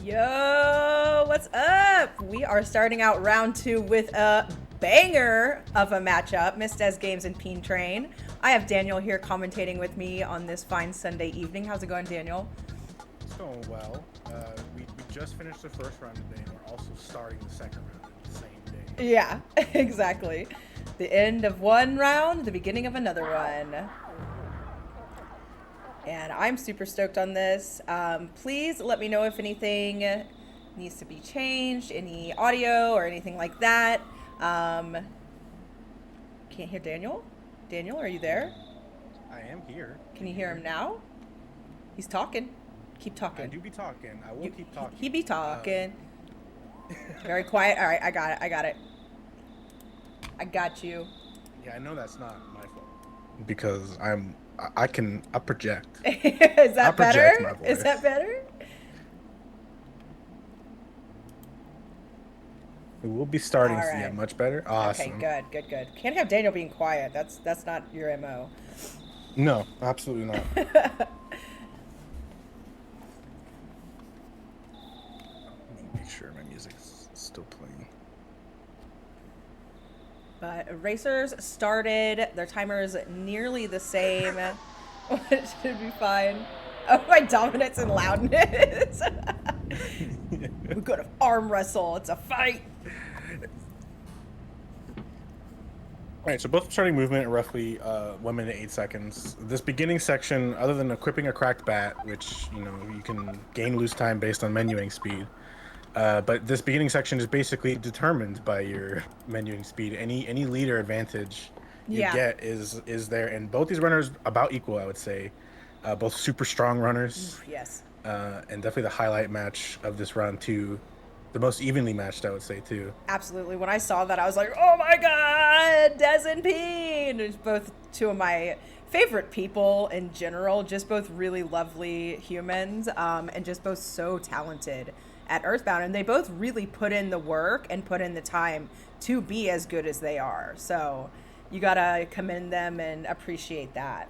Yo, what's up? We are starting out round 2 with a banger of a matchup, MissDesGames and PeenTrain. I have Daniel here commentating with me on this fine Sunday evening. How's it going, Daniel? It's going well. We just finished the first round today, and we're also starting the second round the same day. Yeah, exactly. The end of one round, the beginning of another one. And I'm super stoked on this. Please let me know if anything needs to be changed, any audio or anything like that. Can't hear Daniel? Daniel, are you there? I am here. Can you hear him now? He's talking. Keep I talking. do be talking. I will keep talking. He be talking. Very quiet. All right, I got it. I got you. Yeah, I know that's not my fault because I project. Is that project better? my voice. Is that better? We will be starting All to right. get much better. Awesome. Okay, good. Can't have Daniel being quiet. That's not your MO. No, absolutely not. Let me make sure my music's still playing. But racers started. Their timer is nearly the same. It should be fine. Oh, my dominance and loudness. We're gonna arm wrestle. It's a fight. All right, so both starting movement at roughly 1 minute 8 seconds. This beginning section, other than equipping a cracked bat, which you can gain lose time based on menuing speed, but this beginning section is basically determined by your menuing speed. Any leader advantage you get is there, and both these runners about equal, I would say. Both super strong runners. Yes. And definitely the highlight match of this round too. The most evenly matched, I would say, too. Absolutely. When I saw that, I was like, oh my god, Des and Peen! It's both two of my favorite people in general, just both really lovely humans, and just both so talented at Earthbound. And they both really put in the work and put in the time to be as good as they are. So you gotta commend them and appreciate that.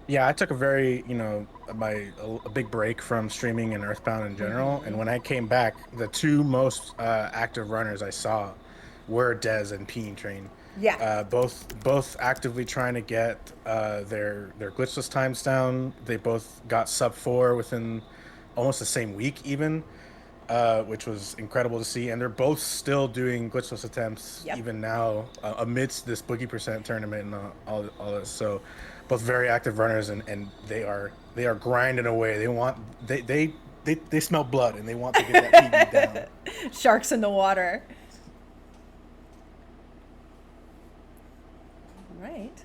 Yeah, I took a a big break from streaming and Earthbound in general, and when I came back, the two most active runners I saw were Des and PeenTrain. Yeah. Both actively trying to get their glitchless times down. They both got sub 4 within almost the same week, even, which was incredible to see. And they're both still doing glitchless attempts even now, amidst this Boogey percent tournament and all this. So both very active runners, and they are grinding away. They smell blood, and they want to get that PB down. Sharks in the water. Right.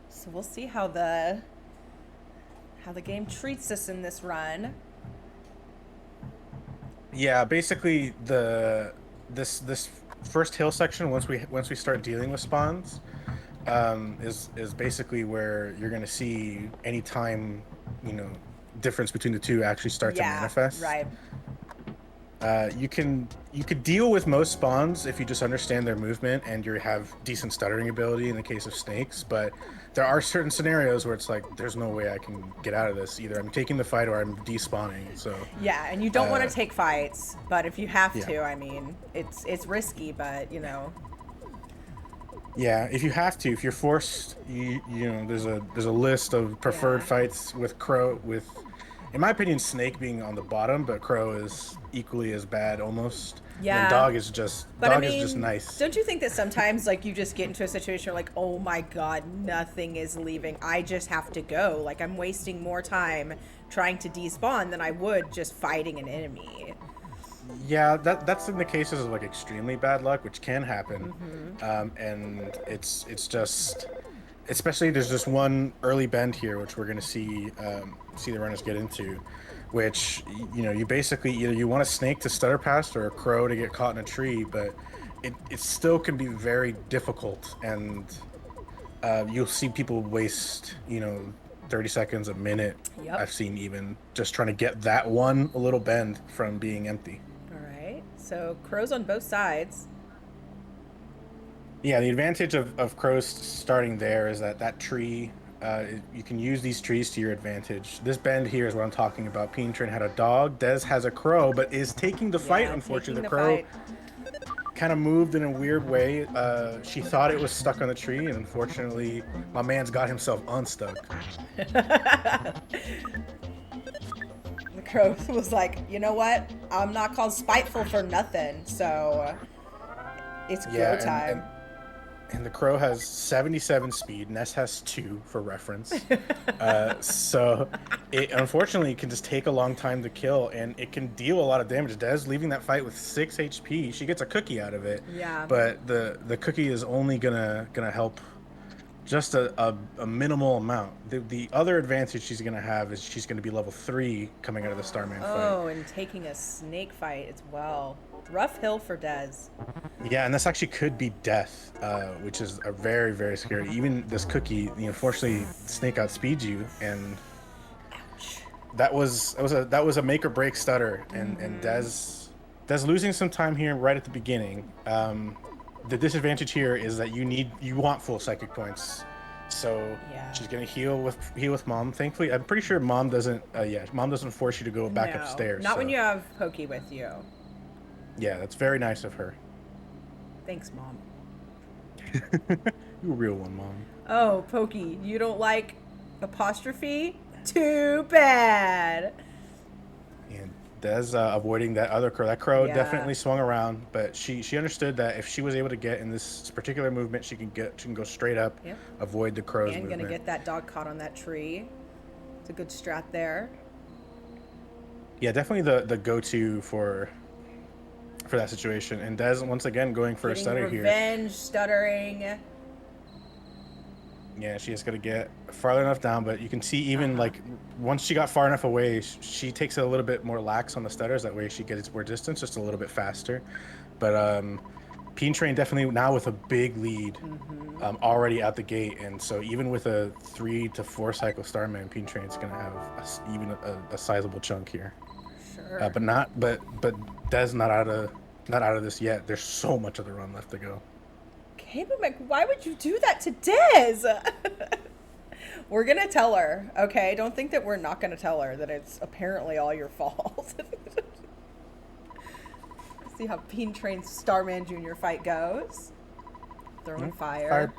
So we'll see how the game treats us in this run. Yeah, basically this first hill section, once we start dealing with spawns, is basically where you're gonna see any time difference between the two actually start to manifest. Right. You could deal with most spawns if you just understand their movement and you have decent stuttering ability in the case of snakes, but there are certain scenarios where it's like there's no way I can get out of this. Either I'm taking the fight or I'm despawning. So yeah, and you don't want to take fights, but if you have to, I mean, it's risky, but yeah, if you have to, if you're forced, there's a list of preferred fights with Crow, with, in my opinion, Snake being on the bottom, but Crow is equally as bad almost. Yeah. And Dog is just is just nice. Don't you think that sometimes like you just get into a situation where like, oh my god, nothing is leaving. I just have to go. Like I'm wasting more time trying to despawn than I would just fighting an enemy. Yeah, that's in the cases of like extremely bad luck, which can happen. And it's just, especially there's just one early bend here, which we're gonna see the runners get into, which you basically either you want a snake to stutter past or a crow to get caught in a tree, but it still can be very difficult, and you'll see people waste 30 seconds, a minute. I've seen even just trying to get that one little bend from being empty. All right, so crows on both sides. Yeah, the advantage of crows starting there is that tree You can use these trees to your advantage. This bend here is what I'm talking about. PeenTrain had a dog. Dez has a crow, but is taking the fight. Yeah, Unfortunately, taking the the crow fight. kind of moved in a weird way. She thought it was stuck on the tree, and unfortunately, my man's got himself unstuck. The crow was like, you know what? I'm not called spiteful for nothing, so it's go time. And the crow has 77 speed. Ness has 2 for reference. So it unfortunately can just take a long time to kill, and it can deal a lot of damage. Des leaving that fight with 6 HP. She gets a cookie out of it. Yeah. But the cookie is only gonna help just a minimal amount. The other advantage she's gonna have is she's gonna be level 3 coming out of the Starman fight. Oh, and taking a snake fight as well. Rough hill for Dez. Yeah, and this actually could be death, which is a very, very scary. Even this cookie, unfortunately, Snake outspeeds you, and Ouch. that was a make or break stutter, and Dez losing some time here right at the beginning. The disadvantage here is that you want full psychic points, so Yeah. she's gonna heal with Mom. Thankfully, I'm pretty sure Mom doesn't. Mom doesn't force you to go back upstairs. Not when you have Pokey with you. Yeah, that's very nice of her. Thanks, Mom. You a real one, Mom. Oh, Pokey, you don't like apostrophe? Too bad. And Des avoiding that other crow. That crow Yeah. definitely swung around, but she understood that if she was able to get in this particular movement, she can go straight up, Yep. avoid the crow's And movement. gonna get that dog caught on that tree. It's a good strat there. Yeah, definitely the go-to for that situation. And Des once again going for a stutter here. Revenge, stuttering. Yeah, she just got to get farther enough down, but you can see even like once she got far enough away, she takes it a little bit more lax on the stutters. That way she gets more distance, just a little bit faster. But PeenTrain definitely now with a big lead already out the gate, and so even with a 3 to 4 cycle Starman, PeenTrain's gonna have even a sizable chunk here. Sure. But Des not out of this yet. There's so much of the run left to go. Cable Mc, why would you do that to Dez? We're gonna tell her, okay? Don't think that we're not gonna tell her that it's apparently all your fault. See how PeenTrain's Starman Jr. fight goes. Throwing fire.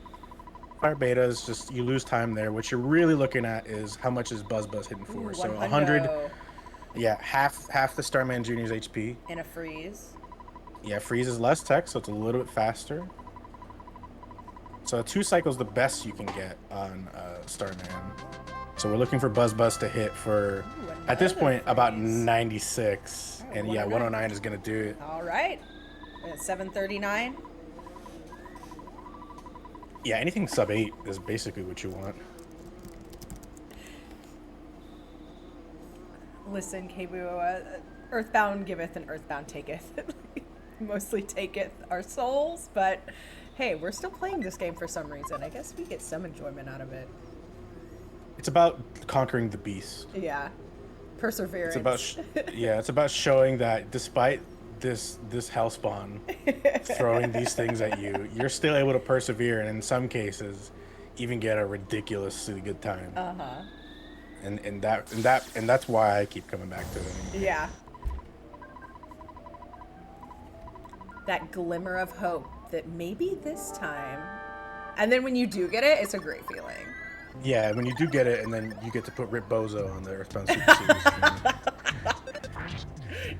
Fire beta is just you lose time there. What you're really looking at is how much is Buzz hitting for. Ooh, So 100. 100. Yeah, half the Starman Jr.'s HP. And a freeze. Yeah, freeze is less tech, so it's a little bit faster. So 2 cycles the best you can get on Starman. So we're looking for Buzz to hit for, at this point, about 96. Oh, And yeah, 109 is going to do it. All right. At 739. Yeah, anything sub 8 is basically what you want. Listen, Kebu, Earthbound giveth and Earthbound taketh. Mostly taketh our souls, but hey, we're still playing this game for some reason. I guess we get some enjoyment out of it. It's about conquering the beast. Yeah. Perseverance. It's about showing that despite this hellspawn throwing these things at you, you're still able to persevere, and in some cases even get a ridiculously good time. And that's why I keep coming back to it. Yeah. That glimmer of hope that maybe this time. And then when you do get it, it's a great feeling. Yeah, when you do get it, and then you get to put Rip Bozo on the Earthbound Super Series.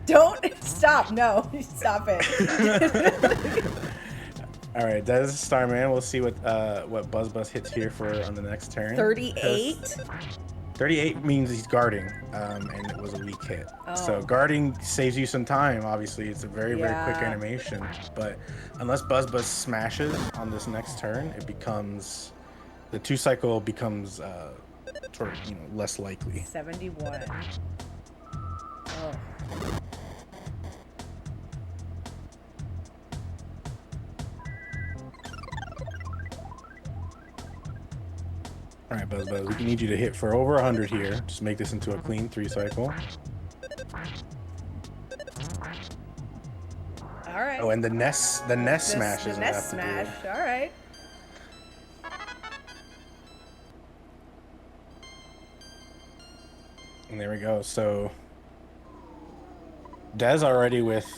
Don't stop. No, stop it. All right, that is Starman. We'll see what Buzz hits here for on the next turn. 38. 38 means he's guarding, and it was a weak hit. So guarding saves you some time. Obviously, it's a very quick animation. But unless Buzz smashes on this next turn, it becomes the 2 cycle becomes sort of less likely. 71. Oh. All right, Buzz, we need you to hit for over 100 here. Just make this into a clean 3 cycle. All right. Oh, and the nest smash is the what I nest have to do. smash. All right. And there we go. So Dez already with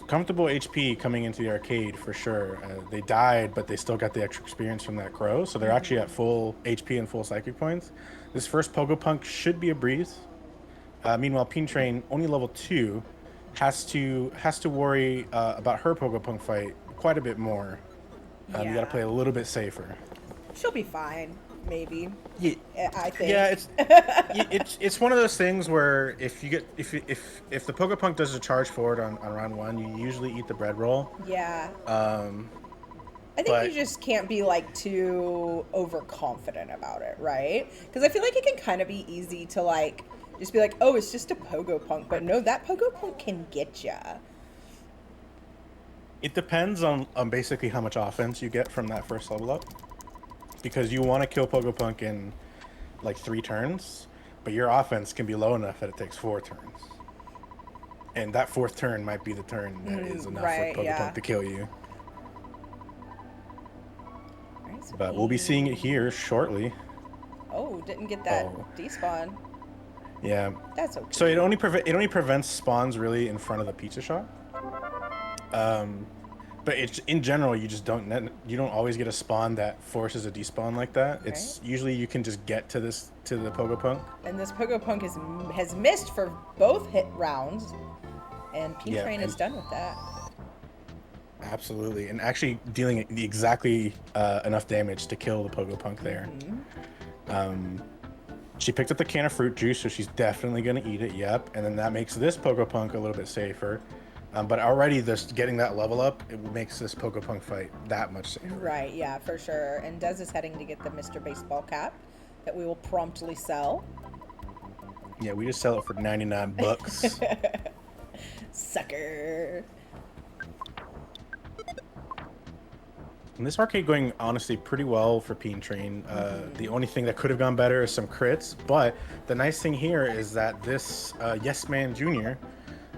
comfortable HP coming into the arcade for sure. They died, but they still got the extra experience from that crow, so they're actually at full HP and full psychic points. This first Pogo Punk should be a breeze. Meanwhile, PeenTrain, only level 2, has to worry about her Pogo Punk fight quite a bit more. You got to play a little bit safer. She'll be fine, maybe. Yeah, I think. Yeah, it's one of those things where if the Pogo Punk does a charge forward on round 1, you usually eat the bread roll. Yeah. I think you just can't be like too overconfident about it, right? Because I feel like it can kind of be easy to like just be like, oh, it's just a Pogo Punk, but no, that Pogo Punk can get ya. It depends on basically how much offense you get from that first level up. Because you want to kill Pogo Punk in like 3 turns, but your offense can be low enough that it takes 4 turns. And that 4th turn might be the turn that is enough for Pogo Punk to kill you. Nice. But we'll be seeing it here shortly. Oh, didn't get that despawn. Yeah. That's okay. So it only prevents spawns really in front of the pizza shop. But it's in general you don't always get a spawn that forces a despawn like that. Okay. It's usually you can just get to the Pogo Punk. And this Pogo Punk has missed for both hit rounds, and PeenTrain is done with that. Absolutely, and actually dealing exactly enough damage to kill the Pogo Punk there. She picked up the can of fruit juice, so she's definitely going to eat it. Yep, and then that makes this Pogo Punk a little bit safer. But already just getting that level up, it makes this Pogo Punk fight that much safer. Right, yeah, for sure. And Dez is heading to get the Mr. Baseball cap that we will promptly sell. Yeah, we just sell it for 99 bucks. Sucker. And this arcade going honestly pretty well for PeenTrain. The only thing that could have gone better is some crits, but the nice thing here is that this Yes Man Jr.,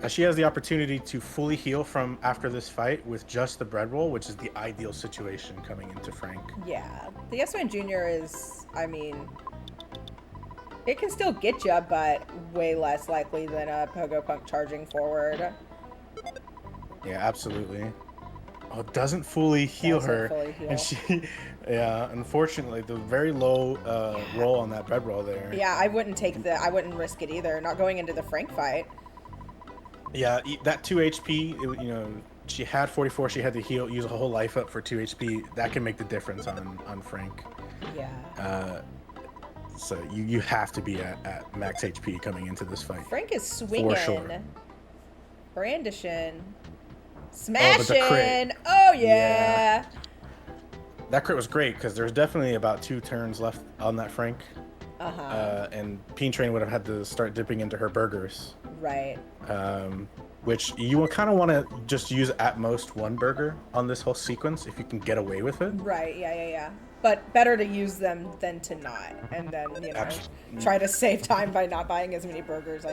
she has the opportunity to fully heal from after this fight with just the bread roll, which is the ideal situation coming into Frank. Yeah, the Yes Man Jr. is, I mean, it can still get you, but way less likely than a Pogo Punk charging forward. Yeah, absolutely. Oh, it doesn't fully heal her. And she, yeah, unfortunately, the very low roll on that bread roll there. Yeah, I wouldn't risk it either, not going into the Frank fight. Yeah, that 2 HP, she had 44, she had to use a whole life up for 2 HP. That can make the difference on Frank. Yeah. So you have to be at max HP coming into this fight. Frank is swinging. For sure. Brandishing. Smashing. Oh, yeah. That crit was great because there's definitely about 2 turns left on that Frank. And PeenTrain would have had to start dipping into her burgers. Right. Which you kind of want to just use at most 1 burger on this whole sequence if you can get away with it. Right, yeah. But better to use them than to not. And then, try to save time by not buying as many burgers.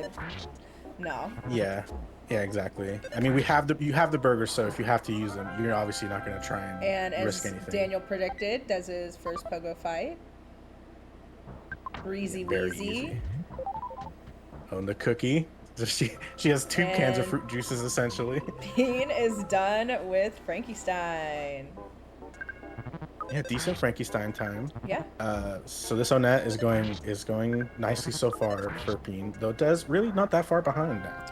No. Yeah, exactly. I mean, you have the burgers, so if you have to use them, you're obviously not going to try and risk anything. And as Daniel predicted, does his first Pogo fight. Breezy Weezy. Oh, and the cookie. So she has 2 cans of fruit juices essentially. Peen is done with Frankenstein. Yeah, decent Frankenstein time. Yeah. So this Onett is going nicely so far for Peen, though Dez really not that far behind now.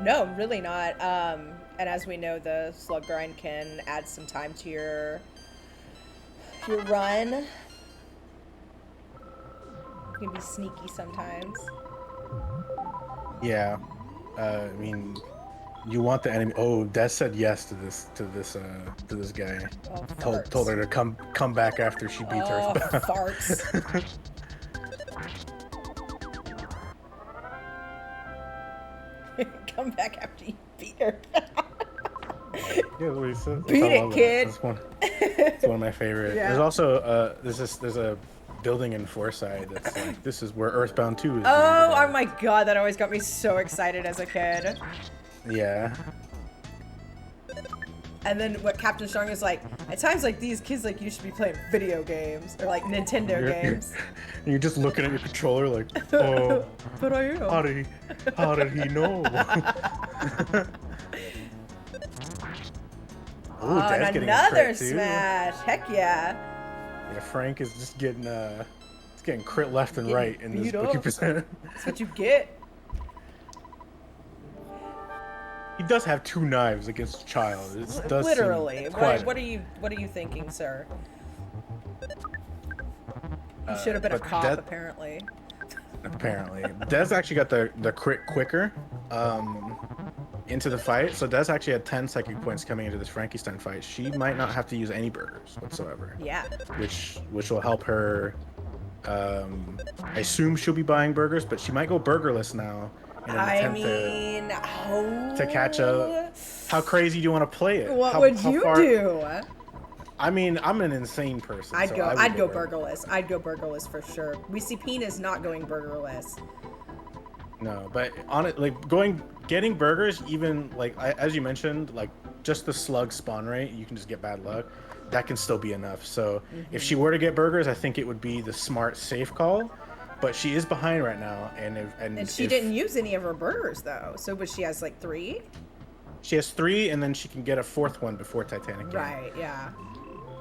No, really not. And as we know, the slug grind can add some time to your run. It can be sneaky sometimes. Yeah, I mean, you want the enemy. Oh, Des said yes to this guy. Oh, told her to come back after she beats her. Farts. Come back after you beat her. Yeah, that's what he said. Beat it, kid. It's one of my favorite. Yeah. There's also there's a building in Forsyth that's like, this is where Earthbound 2 is. Oh my god, that always got me so excited as a kid. Yeah. And then what Captain Strong is like, at times like these, kids like you should be playing video games or like Nintendo games. You're just looking at your controller like, oh, but I am. How did he know? Ooh, and another smash! Heck yeah! Yeah, Frank is just getting it's getting crit left and right in this Boogey percent. That's what you get. He does have 2 knives against a child. It does literally. Quite... What are you thinking, sir? You should have been a cop, apparently. Apparently, Des actually got the crit quicker into the fight. So Des actually had 10 psychic points coming into this Frankenstein fight. She might not have to use any burgers whatsoever. Yeah. Which will help her. I assume she'll be buying burgers, but she might go burgerless now. I mean, to catch up. How crazy do you want to play it? What would you do? I mean, I'm an insane person. I'd go burgerless. I'd go burgerless for sure. We see Peen is not going burgerless. No, but on it, like getting burgers, even like as you mentioned, like just the slug spawn rate, you can just get bad luck. That can still be enough. So if she were to get burgers, I think it would be the smart, safe call. But she is behind right now, and she didn't use any of her burgers though. So, but she has like 3. She has 3, and then she can get a 4th one before Titanic. Right. Yeah.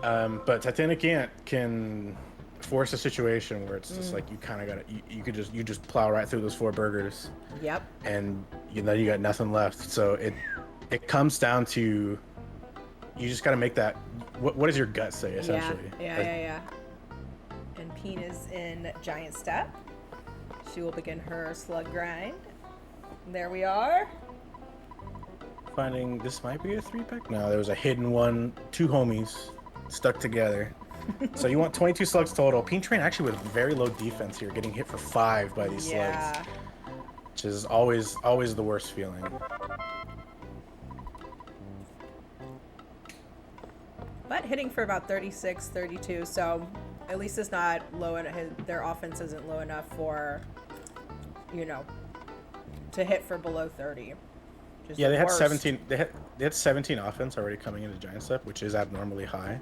But Titanic can force a situation where it's just like you kind of gotta you just plow right through those 4 burgers. Yep. And you got nothing left. So it comes down to you just gotta make that. What does your gut say essentially? Yeah. And Peen is in Giant Step. She will begin her slug grind. There we are. Finding this might be a 3-pack. No, there was a hidden one. 2 homies stuck together. So you want 22 slugs total. PeenTrain actually with very low defense here, getting hit for 5 by these slugs, which is always the worst feeling. But hitting for about 36, 32, so at least it's not low, and their offense isn't low enough for, to hit for below 30. Yeah, they had 17. They had 17 offense already coming into Giant Step, which is abnormally high.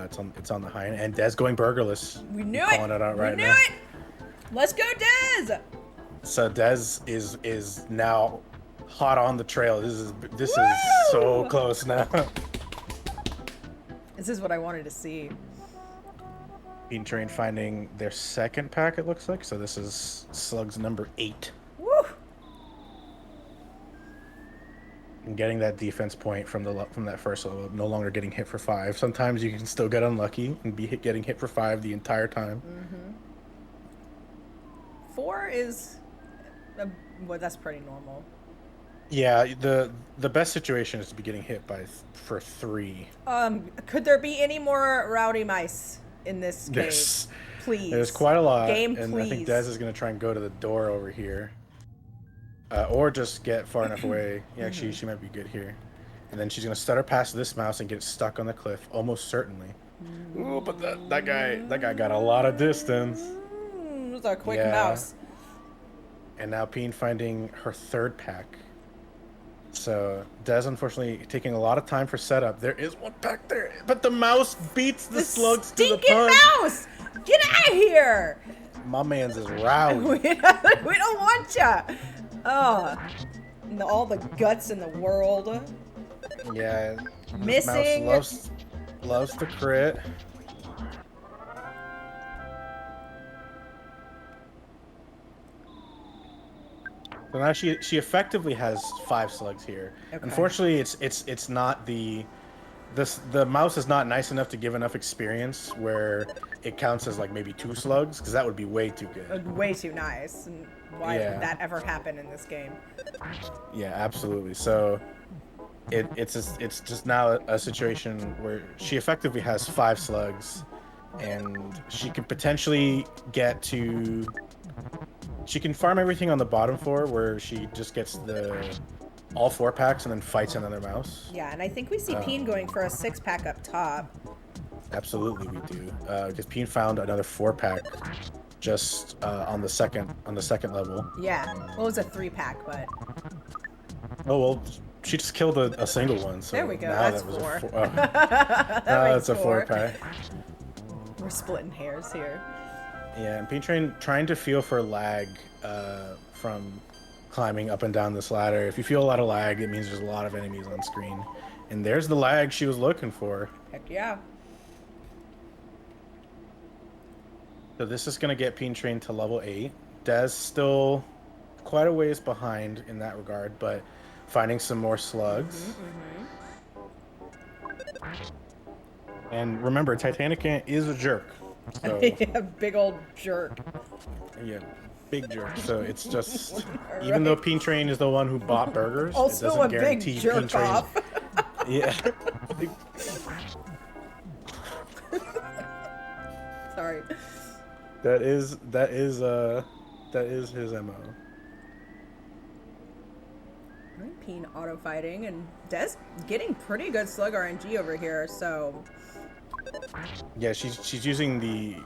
It's on the high end, and Des going burgerless. We knew it. Calling it out right now. We knew it. Let's go, Des. So Des is now hot on the trail. This is so close now. This is what I wanted to see. PeenTrain finding their 2nd pack, it looks like. So this is slugs number 8. Woo! And getting that defense point from that first level, no longer getting hit for 5. Sometimes you can still get unlucky and be getting hit for 5 the entire time. 4 is, that's pretty normal. Yeah, the best situation is to be getting hit for 3. Could there be any more rowdy mice in this cave? Please. There's quite a lot. Game, and please. I think Des is going to try and go to the door over here. Or just get far enough away. Yeah, she might be good here. And then she's going to stutter past this mouse and get stuck on the cliff, almost certainly. Ooh, but that guy got a lot of distance. It was a quick mouse. And now Peen finding her 3rd pack. So Des unfortunately taking a lot of time for setup. There is 1 pack there, but the mouse beats the slugs to the punch. Mouse! Get out of here! My man's is rowdy. We don't want ya. Oh, all the guts in the world. Yeah. Missing. Mouse loves to crit. So now she effectively has 5 slugs here. Okay. Unfortunately, it's not the mouse is not nice enough to give enough experience where it counts as like maybe 2 slugs, because that would be way too good. Way too nice. And why did that ever happen in this game? Yeah, absolutely. So it's just now a situation where she effectively has 5 slugs, and she can potentially get to. She can farm everything on the bottom floor where she just gets all 4 packs and then fights another mouse. Yeah, and I think we see Peen going for a 6-pack up top. Absolutely, we do. Because Peen found another 4-pack just on the second level. Yeah, well, it was a 3-pack, but. Oh well, she just killed a single one. So there we go. now That's that was four. a 4. Oh. Now that's a 4-pack. We're splitting hairs here. Yeah, and PeenTrain trying to feel for lag from climbing up and down this ladder. If you feel a lot of lag, it means there's a lot of enemies on screen. And there's the lag she was looking for. Heck yeah. So this is going to get PeenTrain to level 8. Des still quite a ways behind in that regard, but finding some more slugs. And remember, Titanic Ant is a jerk. So, A big old jerk. yeah, big jerk. So it's just, even though PeenTrain is the one who bought burgers, Also it doesn't a guarantee big jerk PeenTrain. off. Yeah. Sorry. That is his MO. Peen auto fighting and Des getting pretty good slug RNG over here, so Yeah, she's using the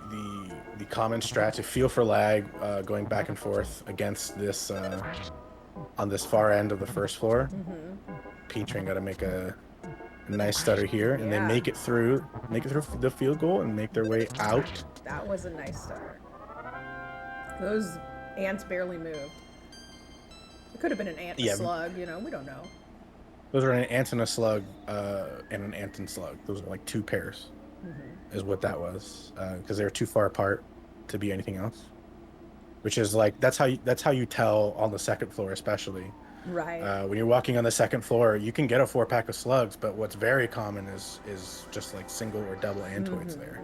common strat to feel for lag, going back and forth against this on this far end of the first floor. PeenTrain got to make a nice stutter here, and then make it through the field goal and make their way out. that was a nice start. Those ants barely moved. It could have been an ant and a slug, you know, we don't know. Those are an ant and a slug, and an ant and slug. Those are like 2 pairs, is what that was, because they're too far apart to be anything else. Which is like that's how you tell on the second floor, especially. Right. When you're walking on the second floor, you can get a 4-pack of slugs, but what's very common is just like single or double antoids there.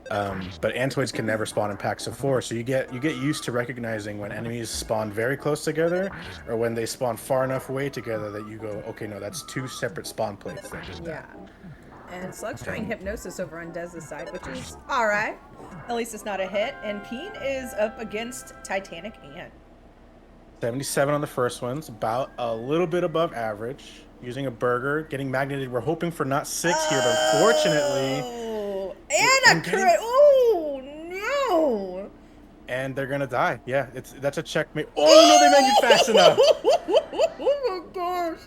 But antoids can never spawn in packs of 4, so you get used to recognizing when enemies spawn very close together, or when they spawn far enough away together that you go, okay, no, that's 2 separate spawn plates that did that. And Slug's trying Hypnosis over on Dez's side, which is alright. At least it's not a hit. And Peen is up against Titanic Ant. 77 on the first one's about a little bit above average. Using a burger, getting magneted. We're hoping for not 6 here, but unfortunately, and a crit. Oh no! And they're gonna die. Yeah, that's a checkmate. Oh no, they menued fast enough. Oh my gosh!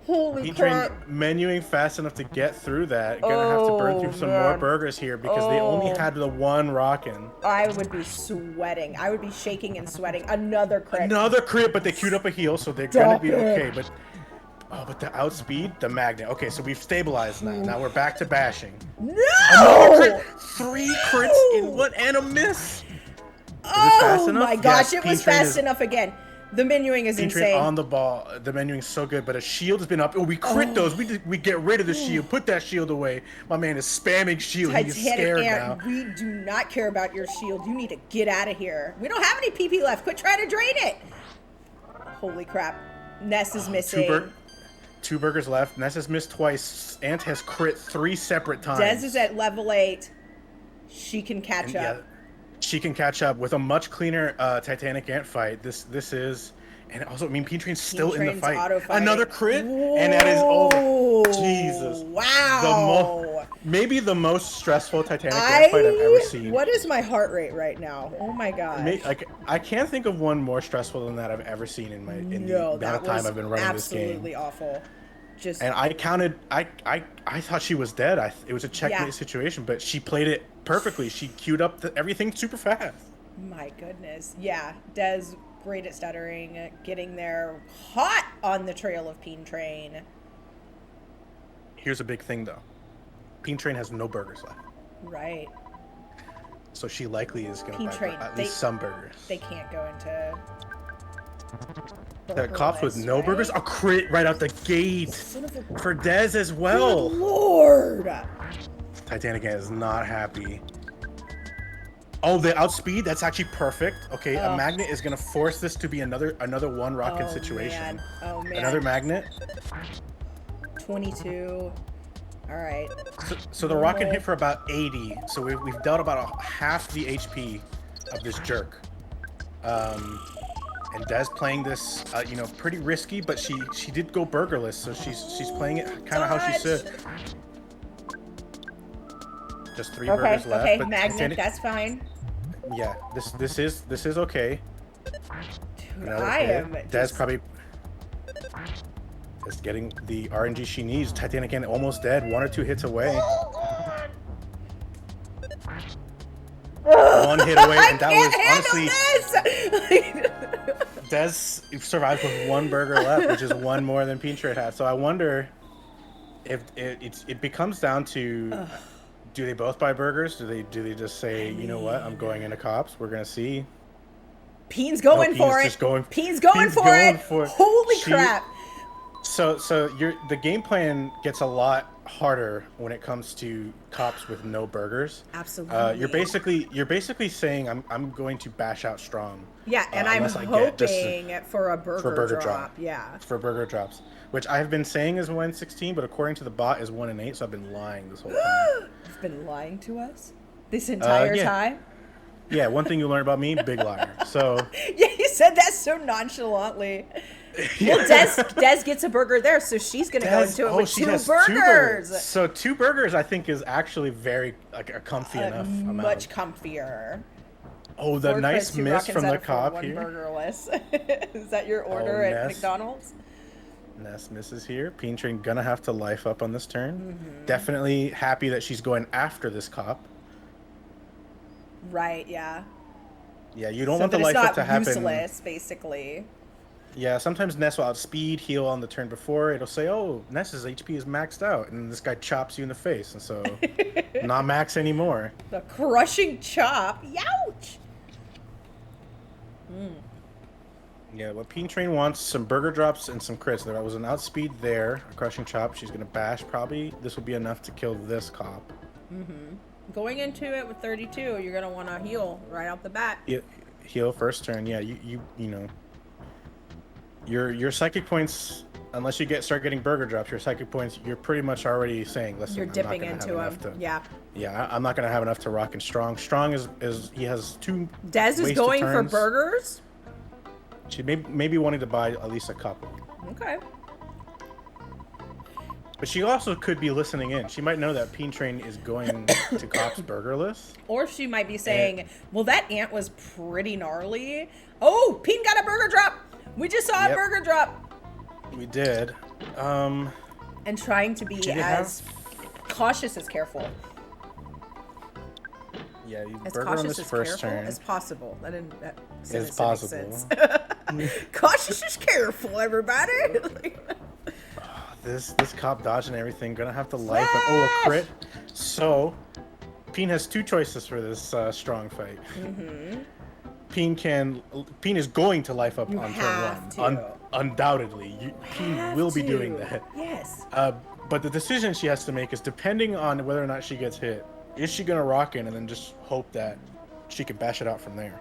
Holy crap! Menuing fast enough to get through that. Gonna have to burn through some more burgers here because they only had the 1 rockin'. I would be sweating. I would be shaking and sweating. Another crit. Another crit, but they queued up a heal, so they're gonna be okay. But the outspeed, the magnet. Okay, so we've stabilized now. Now we're back to bashing. No! Another crit. 3 crits in what? And a miss. Oh my gosh, it was fast enough again. The menuing is insane. On the ball. The menuing is so good, but a shield has been up. Oh, we crit those. We get rid of the shield. Put that shield away. My man is spamming shield. He's scared now. We do not care about your shield. You need to get out of here. We don't have any PP left. Quit trying to drain it. Holy crap. Ness is missing. 2 burgers left. Ness has missed twice. Ant has crit 3 separate times. Dez is at level 8. She can catch up. Yeah, she can catch up with a much cleaner Titanic Ant fight. This is, and also, I mean, PeenTrain's still in the fight. Another crit, and that is over. Jesus. Wow. Maybe the most stressful Titanic Ant fight I've ever seen. What is my heart rate right now? Oh my god. I can't think of one more stressful than that I've ever seen in the amount of time I've been running this game. Absolutely awful. And I counted. I thought she was dead. It was a checkmate situation, but she played it perfectly. She queued up everything super fast. My goodness. Yeah, Des great at stuttering, getting there hot on the trail of PeenTrain. Here's a big thing though. PeenTrain has no burgers left. Right. So she likely is going to buy at least some burgers. They can't go into the cops with no burgers. A crit right out the gate for Dez as well. Good Lord. Titanic is not happy. Oh, the outspeed. That's actually perfect. Okay, a magnet is gonna force this to be another 1 rocket situation. Man. Oh man. Another magnet. 22. All right. So the rocket hit for about 80. So we've dealt about half the HP of this jerk. And Des playing this, pretty risky, but she did go burgerless, so she's playing it kind of how she should. Just 3 burgers left. Okay, magnet, that's fine. Yeah, this is okay. Dude, I am. Des probably. is getting the RNG she needs. Titanic Ant almost dead. 1 or 2 hits away. One hit away, and that was honestly Des survived with 1 burger left, which is 1 more than PeenTrain had. So I wonder if it becomes down to, do they both buy burgers? Do they just say, you know what, I'm going into cops. We're gonna see. Peen's going for it. Peen's going for it. Holy crap! So the game plan gets a lot harder when it comes to cops with no burgers. Absolutely. You're basically saying I'm going to bash out Strong. Yeah, and I'm hoping for a burger drop. Yeah. For burger drops, which I've been saying is 1-16, but according to the bot is 1-8. So I've been lying this whole time. You've been lying to us this entire time. Yeah, one thing you learn about me, big liar. So yeah, you said that so nonchalantly. Yeah. Well, Des gets a burger there, so she's gonna go into it with 2 burgers. So 2 burgers, I think, is actually very like a comfy enough amount. Much comfier. Oh, the nice miss from the cop here. Burgerless. Is that your order at McDonald's? Ness misses here. PeenTrain gonna have to life up on this turn. Definitely happy that she's going after this cop. Right. Yeah. Yeah, you don't want the life up to happen. Useless, basically. Yeah, sometimes Ness will outspeed, heal on the turn before. It'll say, oh, Ness's HP is maxed out. And this guy chops you in the face. And so, not max anymore. The crushing chop. Youch! Yeah, what PeenTrain wants, some burger drops and some crits. There was an outspeed there, a crushing chop. She's going to bash probably. This will be enough to kill this cop. Going into it with 32, you're going to want to heal right out the bat. Yeah, heal first turn. Yeah, you know. Your psychic points, unless you start getting burger drops, your psychic points, you're pretty much already saying, listen, you're dipping into them. Yeah, I'm not going to have enough to rock and Strong. Strong is he has 2 Des is going for burgers? She maybe wanting to buy at least a couple. Okay. But she also could be listening in. She might know that PeenTrain is going to cops burgerless. Or she might be saying, well, that ant was pretty gnarly. Oh, Peen got a burger drop. We just saw a burger drop. We did. And trying to be as cautious as careful. Yeah, you as burger on this first turn. As possible. That didn't. As possible. Cautious as careful, everybody. This cop dodging everything. Gonna have to life. Oh, a crit. So, Peen has 2 choices for this Strong fight. Peen is going to life up on turn 1. Undoubtedly. Peen will be doing that. Yes. But the decision she has to make is depending on whether or not she gets hit. Is she going to rock in and then just hope that she can bash it out from there?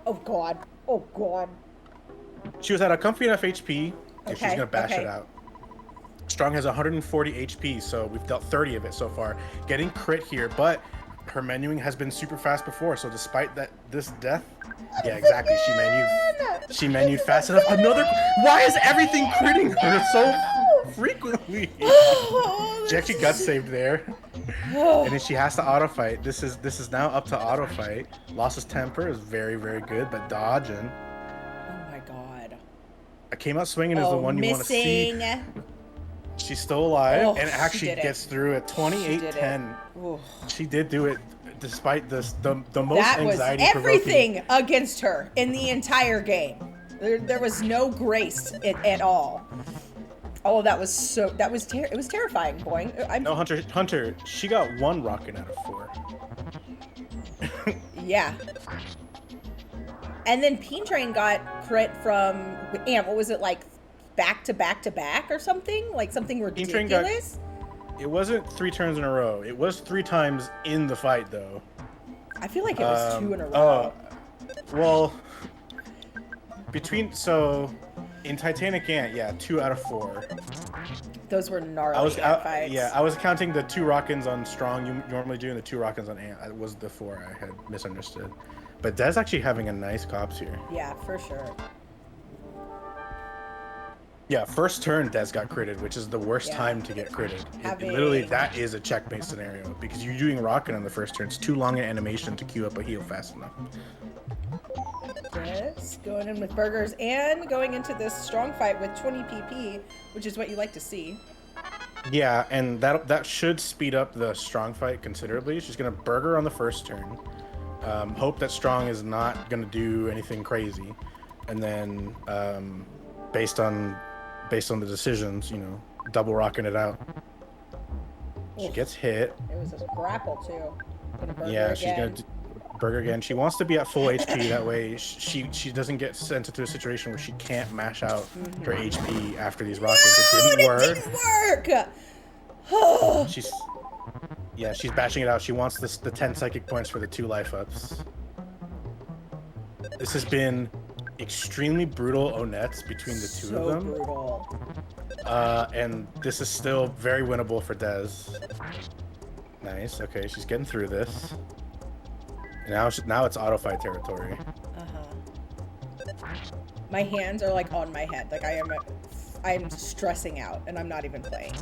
Oh, God. Oh, God. She was at a comfy enough HP if she's going to bash it out. Strong has 140 HP, so we've dealt 30 of it so far. Getting crit here, but her menuing has been super fast before, so despite this death, yeah, exactly, she menued fast enough. Why is everything critting her so frequently? She actually got saved there. And then she has to auto fight. This is now up to auto fight. Loss's temper is very, very good, but dodging. Oh my God. I came out swinging is the one you want to see. She's still alive and actually gets through at 28-10. She did do it despite the most anxiety. That was everything against her in the entire game. There was no grace at all. Oh, it was terrifying, boy. No, Hunter, she got 1 rocket out of 4. Yeah. And then PeenTrain got crit from what was it, like back to back to back or something? Like something ridiculous? It wasn't 3 turns in a row. It was 3 times in the fight, though. I feel like it was 2 in a row. Well, in Titanic Ant, yeah, 2 out of 4. Those were gnarly fights. Yeah, I was counting the 2 rock-ins on Strong. You normally do, and the 2 rock-ins on Ant. It was the 4 I had misunderstood. But Des actually having a nice cops here. Yeah, for sure. Yeah, first turn Des got critted, which is the worst time to get critted. Literally, that is a checkmate scenario because you're doing rocket on the first turn. It's too long an animation to queue up a heal fast enough. Yes, going in with burgers and going into this strong fight with 20 PP, which is what you like to see. Yeah, and that should speed up the strong fight considerably. She's gonna burger on the first turn. Hope that strong is not gonna do anything crazy, and then based on the decisions, you know, double rocking it out. She gets hit. It was a grapple too. Gonna burger Yeah, again. she's gonna burger again. She wants to be at full HP. That way, she doesn't get sent into a situation where she can't mash out her HP after these rockets. No, it didn't work. It didn't work. she's bashing it out. She wants the 10 psychic points for the 2 life ups. This has been extremely brutal onettes between the two of them. Brutal. And this is still very winnable for Dez. Nice. Okay, she's getting through this. Now it's auto fight territory. My hands are like on my head. Like I'm stressing out, and I'm not even playing.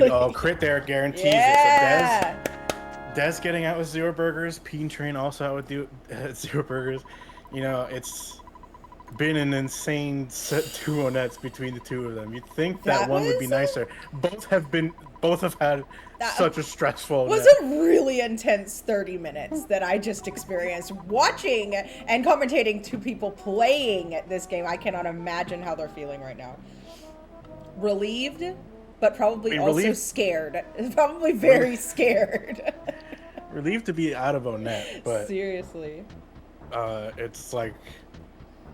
Oh, crit there guarantees yeah. it. So Dez getting out with 0 burgers. PeenTrain also out with 0 burgers. You know, it's been an insane set 2 onettes between the two of them. You'd think that one would be nicer. Both have had such a stressful. It was a really intense 30 minutes that I just experienced watching and commentating 2 people playing this game. I cannot imagine how they're feeling right now. Relieved, but probably also scared. Probably very scared. Relieved to be out of Onett, but seriously, it's like,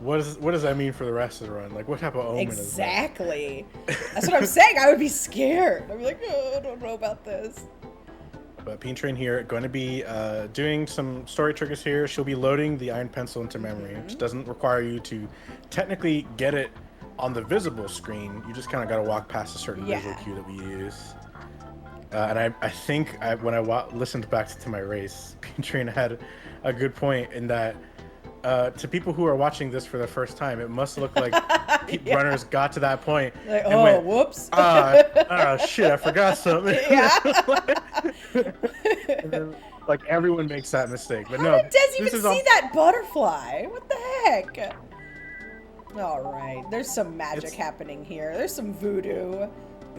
what does that mean for the rest of the run? Like, what type of omen is that? Exactly. That's what I'm saying. I would be scared. I'd be like, oh, I don't know about this. But PeenTrain here going to be doing some story triggers here. She'll be loading the iron pencil into memory, which doesn't require you to technically get it on the visible screen. You just kind of got to walk past a certain visual cue that we use. And I think when I listened back to my race, PeenTrain had a good point in that to people who are watching this for the first time, it must look like runners got to that point like, and oh, went, whoops. Shit, I forgot something. Yeah. And then, like, everyone makes that mistake. But How no, did Des even see that butterfly? What the heck? All right, there's some magic happening here. There's some voodoo.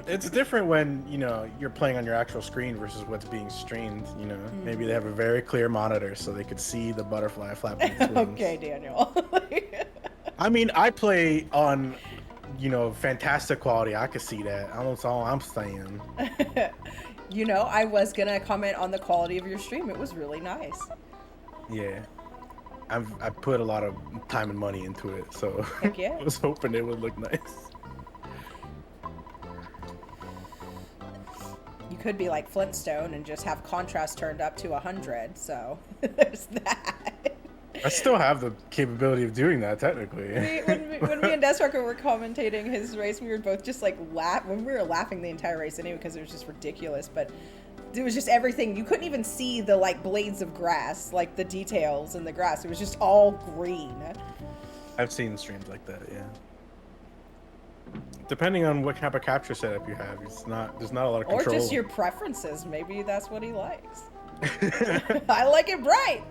It's different when, you know, you're playing on your actual screen versus what's being streamed. You know, maybe they have a very clear monitor so they could see the butterfly flapping its wings. Okay, Daniel. I mean, I play on, you know, fantastic quality. I could see that. That's all I'm saying. You know, I was gonna comment on the quality of your stream. It was really nice. Yeah. I put a lot of time and money into it, so Heck yeah. I was hoping it would look nice. You could be like Flintstone and just have contrast turned up to 100, so there's that. I still have the capability of doing that, technically. When me and Desrocker were commentating his race, we were both just like we were laughing the entire race anyway because it was just ridiculous, but it was just everything. You couldn't even see the like blades of grass, like the details in the grass. It was just all green. I've seen streams like that, yeah. Depending on what type of capture setup you have, there's not a lot of control. Or just your preferences. Maybe that's what he likes. I like it bright.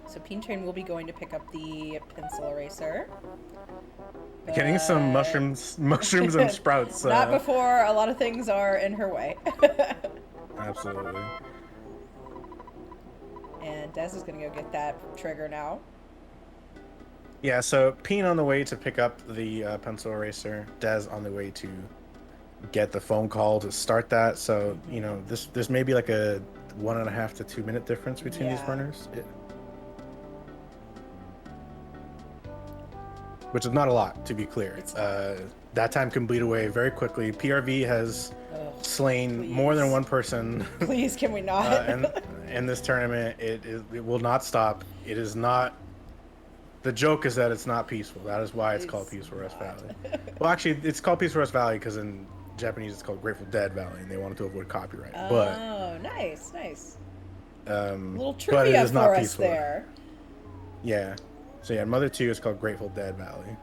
So PeenTrain will be going to pick up the pencil eraser. Getting some mushrooms and sprouts. Not before a lot of things are in her way. Absolutely. And Des is going to go get that trigger now. Yeah, so Peen on the way to pick up the pencil eraser, Des on the way to get the phone call to start that. So, you know, there's maybe like a 1.5 to 2 minute difference between these runners. Which is not a lot, to be clear. That time can bleed away very quickly. PRV has slain more than one person. Please, can we not? And in this tournament, it will not stop. It is not. The joke is that it's not peaceful. That is why it's called Peaceful Rest Valley. Well, actually, it's called Peaceful Rest Valley because in Japanese it's called Grateful Dead Valley, and they wanted to avoid copyright. Oh, nice. Little but trivia it is not for us peaceful. there. Yeah. So yeah, Mother 2 is called Grateful Dead Valley.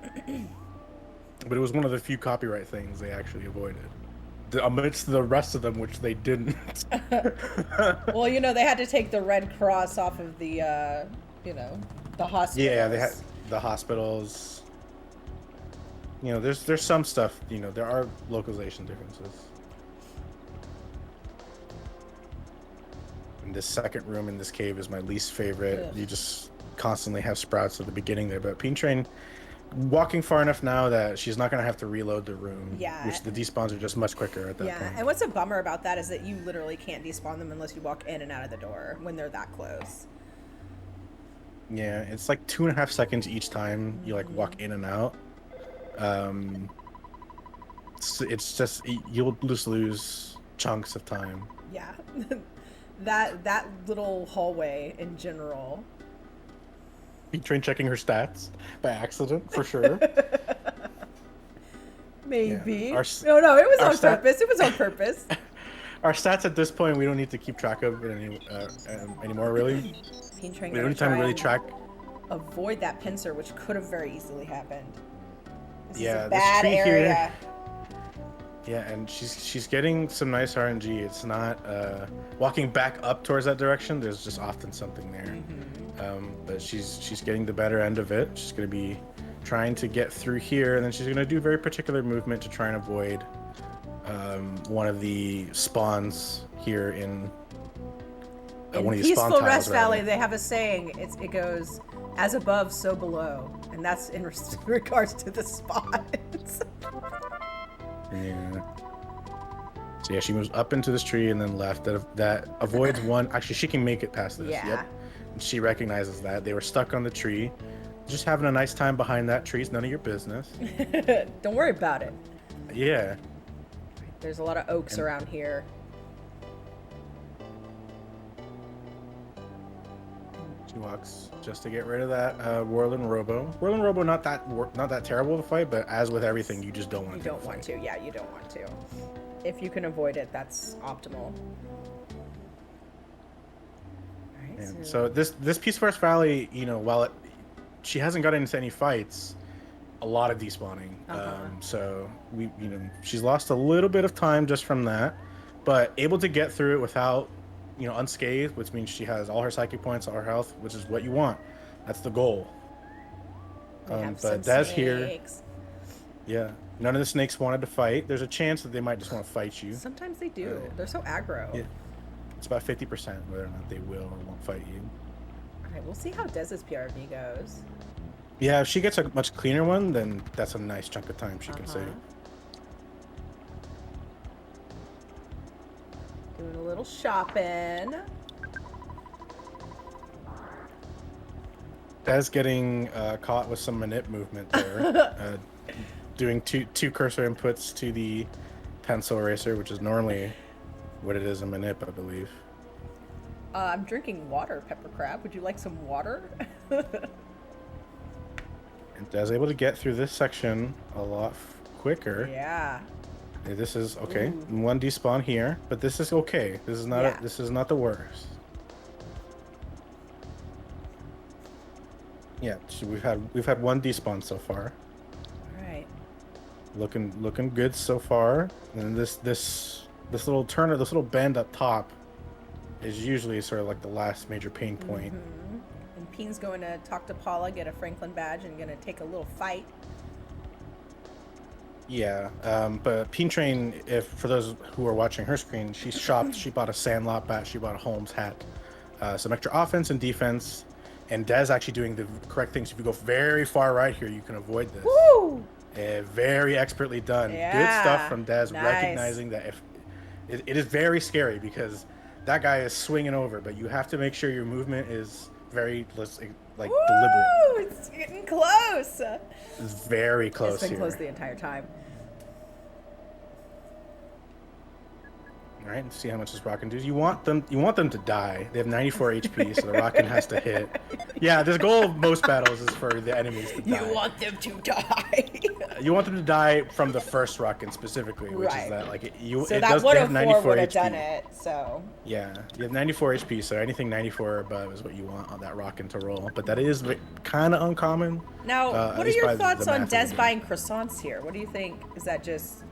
But it was one of the few copyright things they actually avoided. amidst the rest of them, which they didn't. Well, you know, they had to take the Red Cross off of the, you know, the hospitals. Yeah, they had the hospitals. You know, there's some stuff. You know, there are localization differences. And this second room in this cave is my least favorite. Ugh. You just constantly have sprouts at the beginning there, but PeenTrain walking far enough now that she's not going to have to reload the room. Yeah. Which the despawns are just much quicker at that Yeah, point. and what's a bummer about that is that you literally can't despawn them unless you walk in and out of the door when they're that close. Yeah, it's like 2.5 seconds each time you like walk in and out. It's just you'll just lose chunks of time. Yeah. that little hallway in general. PeenTrain checking her stats by accident for sure. Maybe. Yeah. No, it was on purpose. It was on purpose. Our stats at this point, we don't need to keep track of it anymore, really. PeenTrain The only time we really track. Avoid that pincer, which could have very easily happened. This is Yeah, a bad this tree area. here. Yeah, and she's getting some nice RNG. It's not walking back up towards that direction. There's just often something there, but she's getting the better end of it. She's gonna be trying to get through here, and then she's gonna do very particular movement to try and avoid one of the spawns here in one of these spawn Peaceful tiles, Rest Valley, rather. they have a saying. It goes, as above, so below, and that's in regards to the spawns. Yeah. So yeah, she moves up into this tree and then left. That avoids one. Actually, she can make it past this. Yeah. Yep. And she recognizes that they were stuck on the tree, just having a nice time behind that tree. It's none of your business. Don't worry about it. Yeah. There's a lot of oaks around here. She walks just to get rid of that Whirlin' Robo. Whirlin' Robo not that terrible to fight, but as with everything, you just don't want to. You don't want to. Yeah, you don't want to. If you can avoid it, that's optimal. And so this Peace Forest Valley, you know, while she hasn't gotten into any fights, a lot of despawning. So she's lost a little bit of time just from that, but able to get through it without, you know, unscathed, which means she has all her psychic points, all her health, which is what you want. That's the goal. But Des here, yeah, none of the snakes wanted to fight. There's a chance that they might just want to fight you. Sometimes they do. They're so aggro. Yeah. It's about 50% whether or not they will or won't fight you. All right, we'll see how Dez's PRV goes. Yeah, if she gets a much cleaner one, then that's a nice chunk of time she can save. Doing a little shopping. Des getting caught with some manip movement there. Doing two cursor inputs to the pencil eraser, which is normally what it is in manip, I believe. I'm drinking water, Pepper Crab. Would you like some water? And Des able to get through this section a lot quicker. Yeah. This is okay. Ooh. One despawn here, but this is okay. This is not this is not the worst. Yeah, so we've had one despawn so far. All right. Looking good so far. And this little turn, this little bend up top is usually sort of like the last major pain point. And Peen's going to talk to Paula, get a Franklin badge, and going to take a little fight. Yeah, but PeenTrain, if for those who are watching her screen, she shopped. She bought a Sandlot bat. She bought a Holmes hat, some extra offense and defense, and Des actually doing the correct things. If you go very far right here, you can avoid this. Woo! Very expertly done. Yeah, Good stuff from Des, nice. recognizing that if it is very scary because that guy is swinging over, but you have to make sure your movement is very like Woo! deliberate. It's getting close. It's very close. It's been here. close the entire time. All right, let's see how much this Rockin' does. You want them to die. They have 94 HP, so the Rockin' has to hit. Yeah, the goal of most battles is for the enemies to die. You want them to die. You want them to die from the first Rockin' specifically, which Right. is that like So it that does they have 104 94 would have HP. done it. So Yeah, you have 94 HP, so anything 94 or above is what you want on that Rockin' to roll. But that is kind of uncommon. now, at what are least your by the thoughts on math of the Des game. buying croissants here? What do you think? Is that just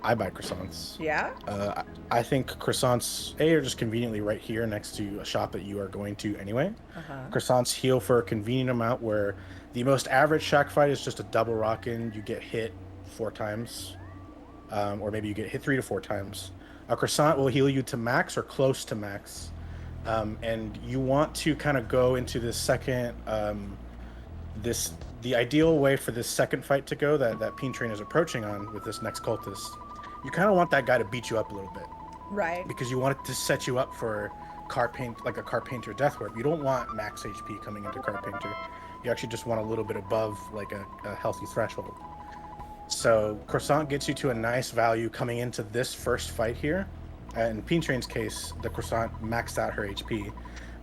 I buy croissants. Yeah? I think croissants, A, are just conveniently right here next to a shop that you are going to anyway. Croissants heal for a convenient amount where the most average shack fight is just a double rock-in. You get hit 4 times, or maybe you get hit 3 to 4 times. A croissant will heal you to max or close to max. And you want to kind of go into this second, the ideal way for this second fight to go that PeenTrain is approaching on with this next cultist. You kind of want that guy to beat you up a little bit, Right. because you want it to set you up for like a Carpainter death warp. You don't want max HP coming into Carpainter. You actually just want a little bit above like a healthy threshold. So Croissant gets you to a nice value coming into this first fight here. In PeenTrain's case, the Croissant maxed out her HP,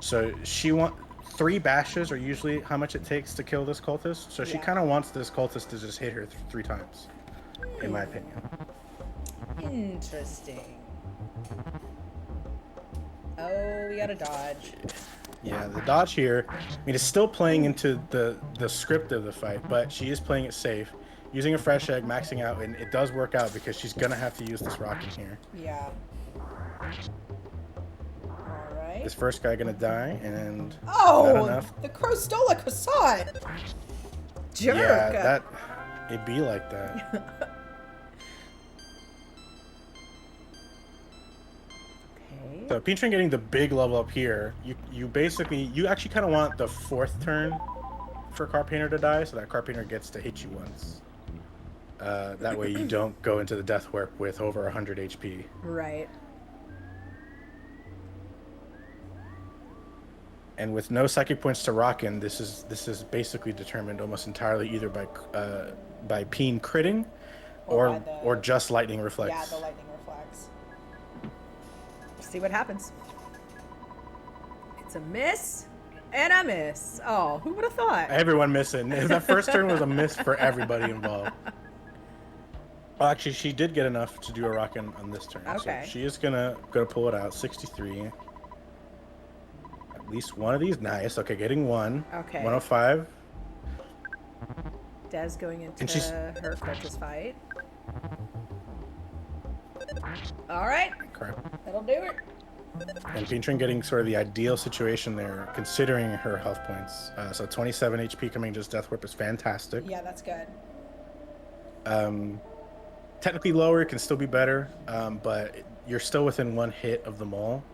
so she 3 bashes are usually how much it takes to kill this cultist. So she kind of wants this cultist to just hit her 3 times, in my opinion. Interesting. Oh, we got a dodge. Yeah, the dodge here, I mean, it's still playing into the script of the fight, but she is playing it safe, using a fresh egg, maxing out, and it does work out because she's gonna have to use this rocket here. Yeah. Alright. This first guy gonna die, and oh, the crow stole a croissant. Jerk. Yeah, it'd be like that. So PeenTrain getting the big level up here, you actually kind of want the 4th turn for Carpainter to die, so that Carpainter gets to hit you once. That way you don't go into the death warp with over 100 HP. Right. And with no psychic points to rock in, this is basically determined almost entirely either by Peen critting or just lightning reflex. Yeah, the lightning reflex. See what happens. It's a miss and a miss. Oh, who would have thought? Everyone missing. That first turn was a miss for everybody involved. Well, actually, she did get enough to do a rock on this turn. Okay. So she is gonna pull it out. 63. At least one of these. Nice. Okay, getting one. Okay. 105. Des going into her cultist fight. All right. Correct. That'll do it. And PeenTrain getting sort of the ideal situation there, considering her health points. So 27 HP coming to his death whip is fantastic. Yeah, that's good. Technically lower can still be better, but you're still within 1 hit of them all.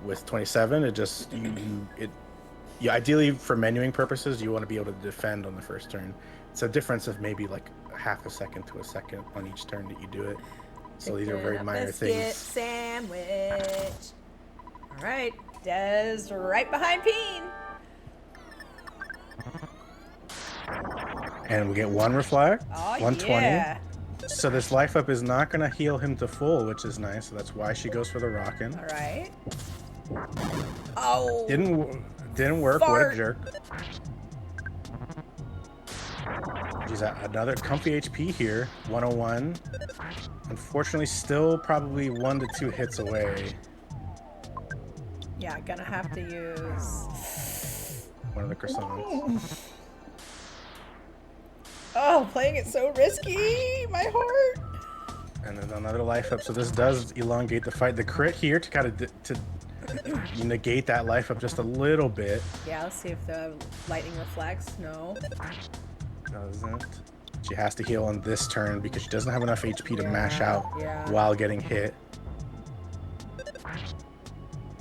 With 27, it just you ideally for menuing purposes, you want to be able to defend on the first turn. It's a difference of maybe like half a second to a second on each turn that you do it. So these are very minor things. Sandwich. All right, Des right behind Peen. And we get 1 reflect. Oh, 120. Yeah. So this life up is not going to heal him to full, which is nice. So that's why she goes for the rockin'. All right. Oh. Didn't work. Fart. What a jerk. She's at another comfy HP here. 101. Unfortunately, still probably 1 to 2 hits away. Yeah, gonna have to use One of the croissants. Oh, playing it so risky. My heart. And then another life up. So this does elongate the fight. The crit here to kind of to negate that life up just a little bit. Yeah, let's see if the lightning reflects. No. Doesn't. She has to heal on this turn because she doesn't have enough HP to mash out while getting hit.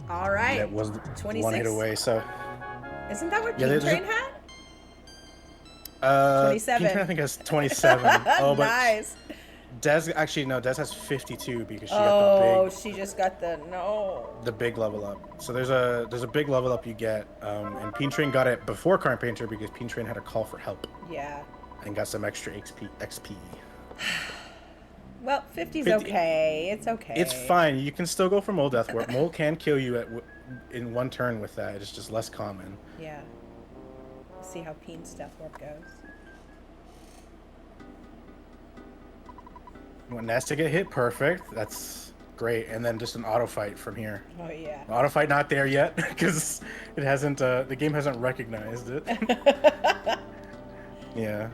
All right. That was 26. 1 hit away. So isn't that what PeenTrain had? 27. PeenTrain I think has 27. Oh, but nice. Des has 52 because she got the big. She just got the big level up. So there's a big level up you get, and PeenTrain got it before Carpainter because PeenTrain had a call for help. Yeah. And got some extra XP. Well, 50's okay. It's okay. It's fine. You can still go for Mole Death Warp. Mole can kill you in 1 turn with that. It's just less common. Yeah. See how Peen's Death Warp goes. When Ness to get hit, perfect. That's great. And then just an auto fight from here. Oh yeah. Auto fight not there yet because it hasn't. The game hasn't recognized it. Yeah.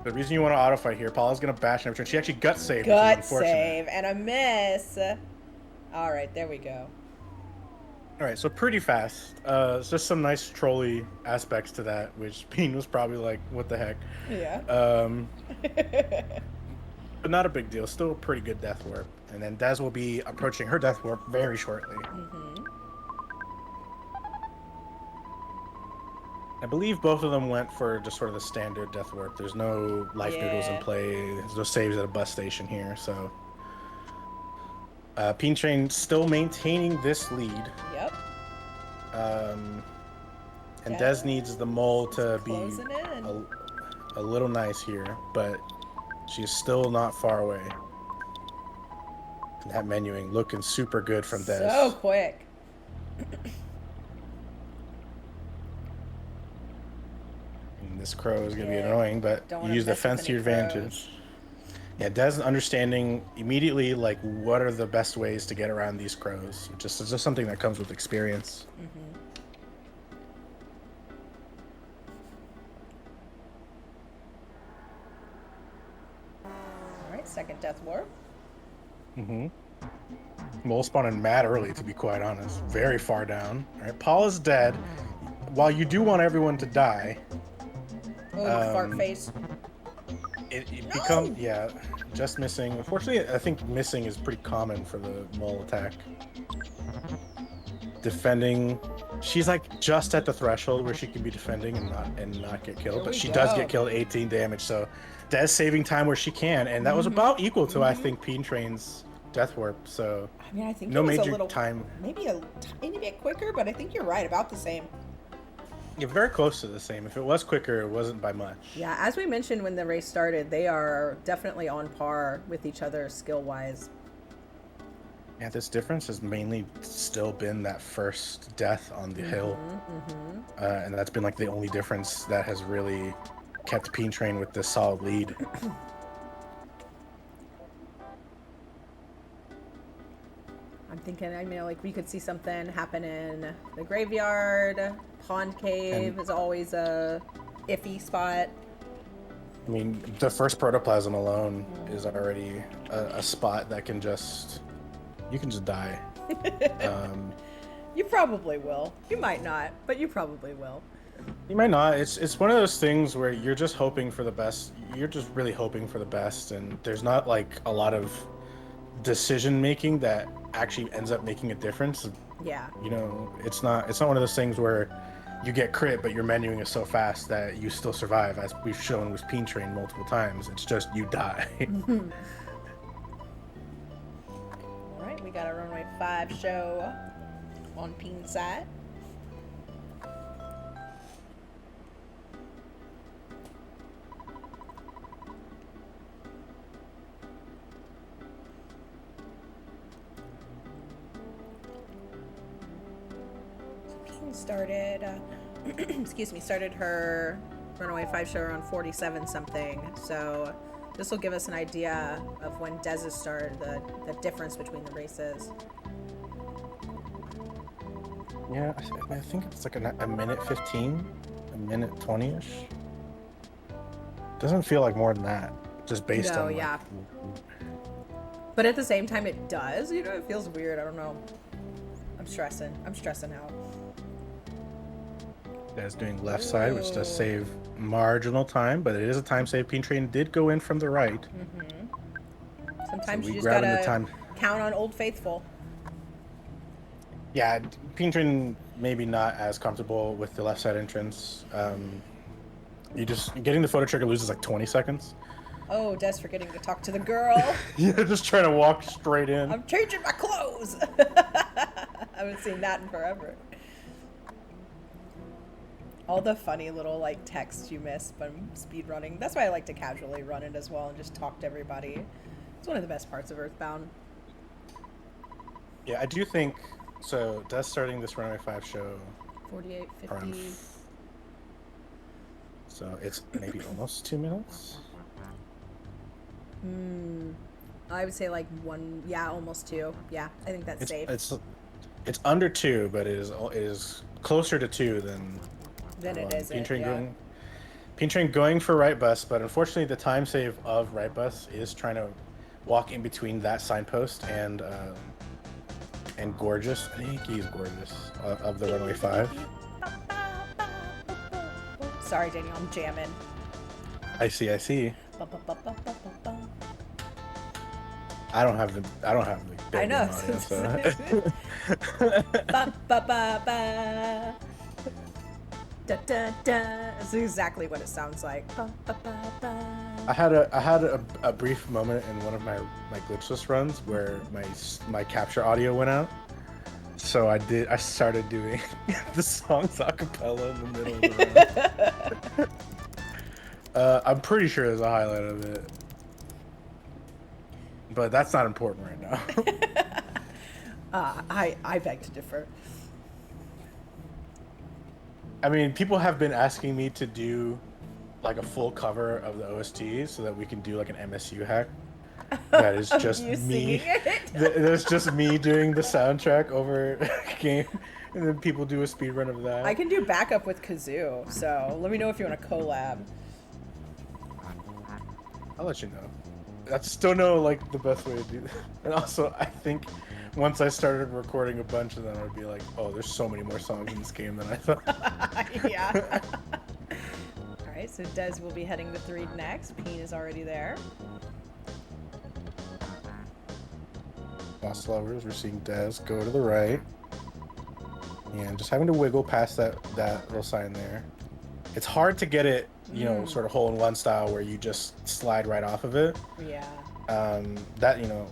The reason you want to auto fight here, Paula's gonna bash and return. She actually gut saved, which is Gut unfortunate. save and a miss. All right, there we go. All right, so pretty fast. It's just some nice trolley aspects to that, which Peen was probably like, "What the heck?" Yeah. But not a big deal. Still a pretty good death warp. And then Des will be approaching her death warp very shortly. I believe both of them went for just sort of the standard death warp. There's no life noodles in play. There's no saves at a bus station here, so PeenTrain still maintaining this lead. Yep. And Des needs the mole to be a little nice here, but she's still not far away. And that menuing looking super good from Des. So quick. And this crow is going to be annoying, but you use the fence to your advantage. Yeah, Des understanding immediately like what are the best ways to get around these crows. It's just something that comes with experience. All right, second death warp. Mole spawning mad early, to be quite honest. Very far down. All right, Paul is dead. While you do want everyone to die, fart face. It becomes, just missing. Unfortunately, I think missing is pretty common for the mole attack. Defending, she's like just at the threshold where she can be defending and not get killed, but she does get killed, 18 damage. So Des saving time where she can, and that was about equal to I think PeenTrain's death warp. So I mean, I think no it was major a little time, maybe a tiny bit quicker, but I think you're right, about the same. Yeah, very close to the same. If it was quicker, it wasn't by much. Yeah, as we mentioned when the race started, they are definitely on par with each other skill-wise. Yeah, this difference has mainly still been that first death on the hill. And that's been like the only difference that has really kept PeenTrain with this solid lead. I'm thinking, I mean, like we could see something happen in the graveyard. Pond cave is always a iffy spot. I mean, the first protoplasm alone is already a spot that can just, you can just die. You probably will. You might not, but you probably will. You might not. It's one of those things where you're just hoping for the best. You're just really hoping for the best, and there's not like a lot of decision making that actually ends up making a difference. Yeah. You know, it's not one of those things where you get crit, but your menuing is so fast that you still survive, as we've shown with PeenTrain multiple times. It's just you die. All right, we got a runway 5 show on Peen side. Started started her runaway 5 show around 47 something, so this will give us an idea of when Dez's started, the difference between the races. Yeah, I think it's like a minute 15, a minute 20-ish. Doesn't feel like more than that, just based on yeah. But at the same time it does, you know, it feels weird. I don't know. I'm stressing out. That's doing left side, which does save marginal time, but it is a time save. PeenTrain did go in from the right. Sometimes you just gotta count on Old Faithful. Yeah, PeenTrain maybe not as comfortable with the left side entrance. You just getting the photo trigger loses like 20 seconds. Oh, Des forgetting to talk to the girl. Yeah, just trying to walk straight in. I'm changing my clothes. I haven't seen that in forever. All the funny little like texts you miss from speed running. That's why I like to casually run it as well and just talk to everybody. It's one of the best parts of Earthbound. Yeah, I do think so. Des starting this runway 5 show 48, 50. So it's maybe almost 2 minutes. I would say like 1. Yeah, almost 2. Yeah, I think that's safe. It's under 2, but it is closer to 2 than it is. PeenTrain going. PeenTrain going for right bus, but unfortunately the time save of right bus is trying to walk in between that signpost and Gorgeous. I think he's Gorgeous of the runway 5. Sorry, Daniel, I'm jamming. I see. I don't have the I know. Audio, so. Ba, ba, ba, ba. Da, da, da. That's exactly what it sounds like. Ba, ba, ba, ba. I had a brief moment in one of my glitchless runs where my capture audio went out. So I started doing the songs a cappella in the middle of the run. I'm pretty sure there's a highlight of it. But that's not important right now. I beg to differ. I mean, people have been asking me to do like a full cover of the OST so that we can do like an MSU hack. That is just me. That's just me doing the soundtrack over game, and then people do a speed run of that. I can do backup with Kazoo, so let me know if you want to collab. I'll let you know. I just don't know like the best way to do that. And also, I think once I started recording a bunch of them, I'd be like, oh, there's so many more songs in this game than I thought. Yeah. All right, so Des will be heading to 3 next. Peen is already there. Lost Lovers, we're seeing Des go to the right. And just having to wiggle past that little sign there. It's hard to get it, you know, sort of hole-in-one style where you just slide right off of it. Yeah. That, you know,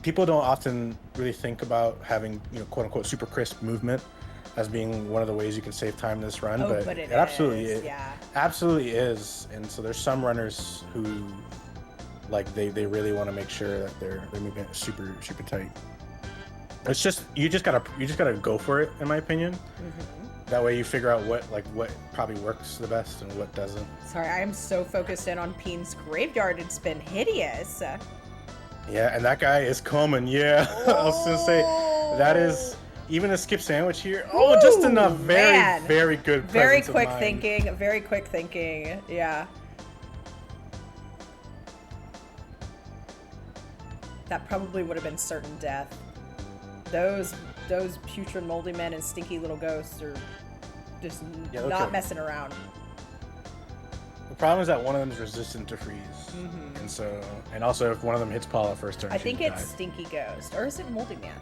people don't often really think about having, you know, quote-unquote super crisp movement as being one of the ways you can save time in this run. Oh, but it absolutely is. Yeah. absolutely is. And so there's some runners who like they really want to make sure that they're moving it super tight. It's just you just gotta go for it, in my opinion. That way you figure out what probably works the best and what doesn't. Sorry, I am so focused in on Peen's graveyard. It's been hideous. Yeah, and that guy is coming. Yeah, I was gonna say that is even a skip sandwich here. Oh, just enough. Very good. Very quick thinking. Very quick thinking. Yeah. That probably would have been certain death. Those putrid moldy men and stinky little ghosts are just not messing around. The problem is that one of them is resistant to freeze, and also if one of them hits Paula first turn, I think it's Stinky Ghost, or is it Moldy Man?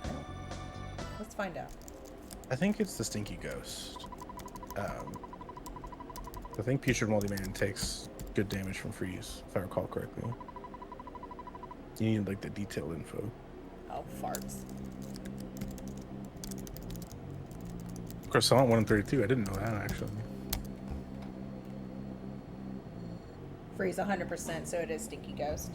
Let's find out. I think it's the Stinky Ghost. I think Putrid Moldy Man takes good damage from freeze, if I recall correctly. You need like the detailed info. Oh, farts. Of course, I want 1 in 32. I didn't know that actually. Freeze 100%, so it is Stinky Ghost.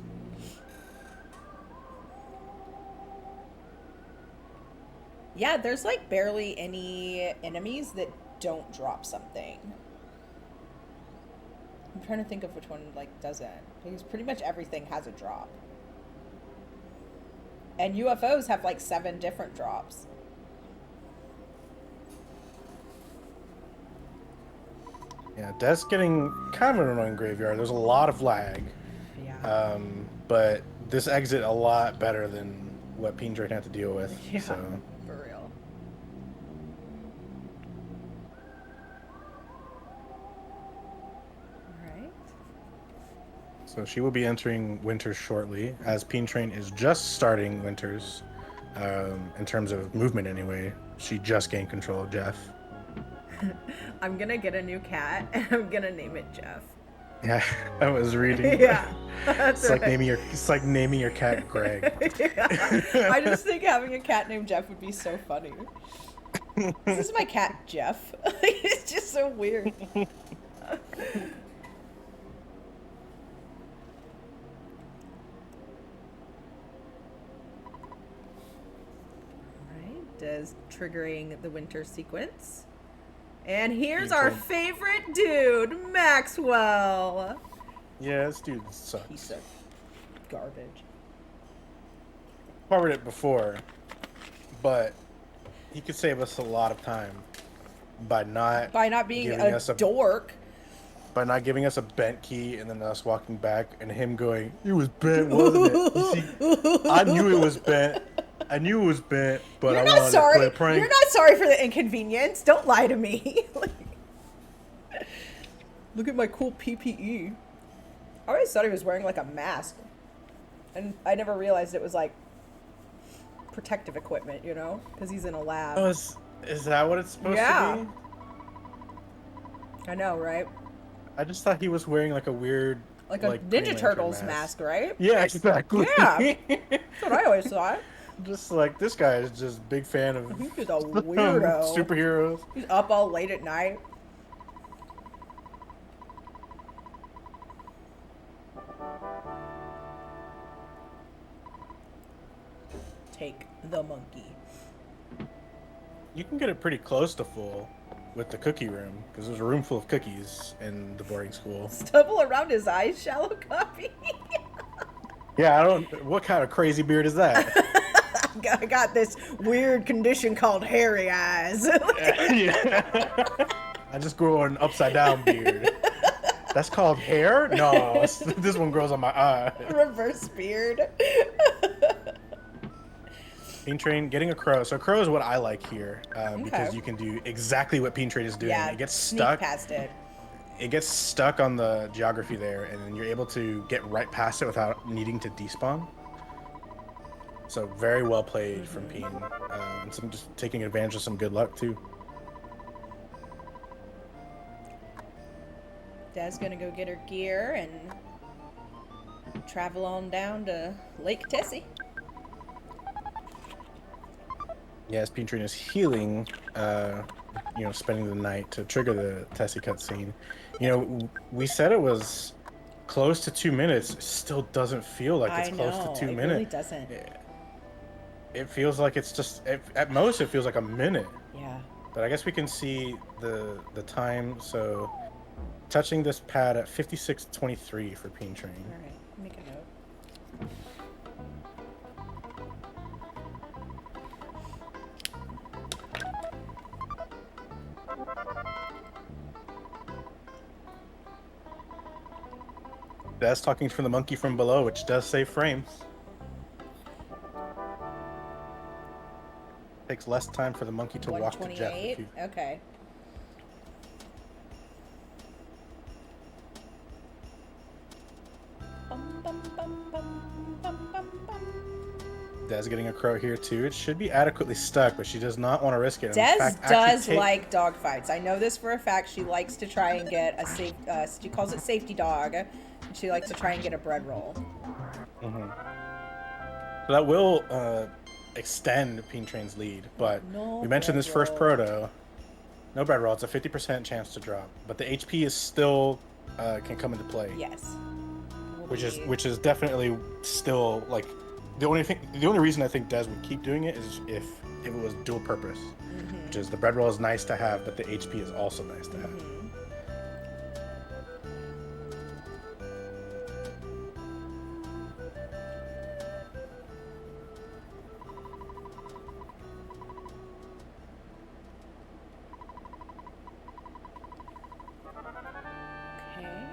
Yeah, there's like barely any enemies that don't drop something. I'm trying to think of which one like doesn't, because pretty much everything has a drop. And UFOs have like 7 different drops. Yeah, Des getting kind of an annoying graveyard. There's a lot of lag. Yeah. But this exit a lot better than what PeenTrain had to deal with. Yeah, so. for real. Alright. So she will be entering Winters shortly, as PeenTrain is just starting Winters. In terms of movement anyway. She just gained control of Jeff. I'm gonna get a new cat and I'm gonna name it Jeff. Yeah, I was reading. Yeah. It's like naming your cat Greg. Yeah. I just think having a cat named Jeff would be so funny. This is my cat Jeff. It's just so weird. Des triggering the winter sequence. And here's our favorite dude, Maxwell. Yeah, this dude sucks. Piece of garbage. Covered it before, but he could save us a lot of time by not being giving a us dork. by not giving us a bent key and then us walking back and him going, "It was bent, wasn't it?" You see, I knew it was bent. I knew it was bent, but You're I not wanted to play a sorry. prank. You're not sorry for the inconvenience. Don't lie to me. Look at my cool PPE. I always thought he was wearing like a mask. And I never realized it was like protective equipment, you know? Because he's in a lab. Oh, is that what it's supposed to be? I know, right? I just thought he was wearing like a weird... Like a Ninja Turtles mask, right? Yeah, exactly. Yeah. That's what I always thought. Just like, this guy is just a big fan of He's just a weirdo. superheroes. He's up all late at night. Take the monkey. You can get it pretty close to full with the cookie room, because there's a room full of cookies in the boarding school. Stubble around his eyes, shallow copy. Yeah, I don't... What kind of crazy beard is that? I got this weird condition called hairy eyes. Yeah. I just grew an upside down beard. That's called hair? No, this one grows on my eye. Reverse beard. PeenTrain, getting a crow. So crow is what I like here, because you can do exactly what PeenTrain is doing. Yeah, it gets sneak stuck. past it. It gets stuck on the geography there, and then you're able to get right past it without needing to despawn. So very well played from Peen. Some just taking advantage of some good luck too. Dad's gonna go get her gear and travel on down to Lake Tessie. Yes, PeenTrain is healing, spending the night to trigger the Tessie cutscene. We said it was close to 2 minutes. It still doesn't feel like it's close to 2 minutes. It really doesn't. It feels like it's just, at most, it feels like a minute. Yeah. But I guess we can see the time. So, touching this pad at 56:23 for PeenTrain. All right, make a note. That's talking from the monkey from below, which does save frames. Takes less time for the monkey to walk to Jeff. Okay. Des getting a crow here too. It should be adequately stuck, but she does not want to risk it. Des does like dog fights. I know this for a fact. She likes to try and get a safe. She calls it safety dog. And she likes to try and get a bread roll. So that will extend PeenTrain's lead, but we mentioned this first proto. No bread roll. It's a 50% chance to drop, but the HP is still can come into play. Yes. Which is definitely still like the only reason I think Des would keep doing it is if it was dual purpose, which is the bread roll is nice to have, but the HP is also nice to have. Okay.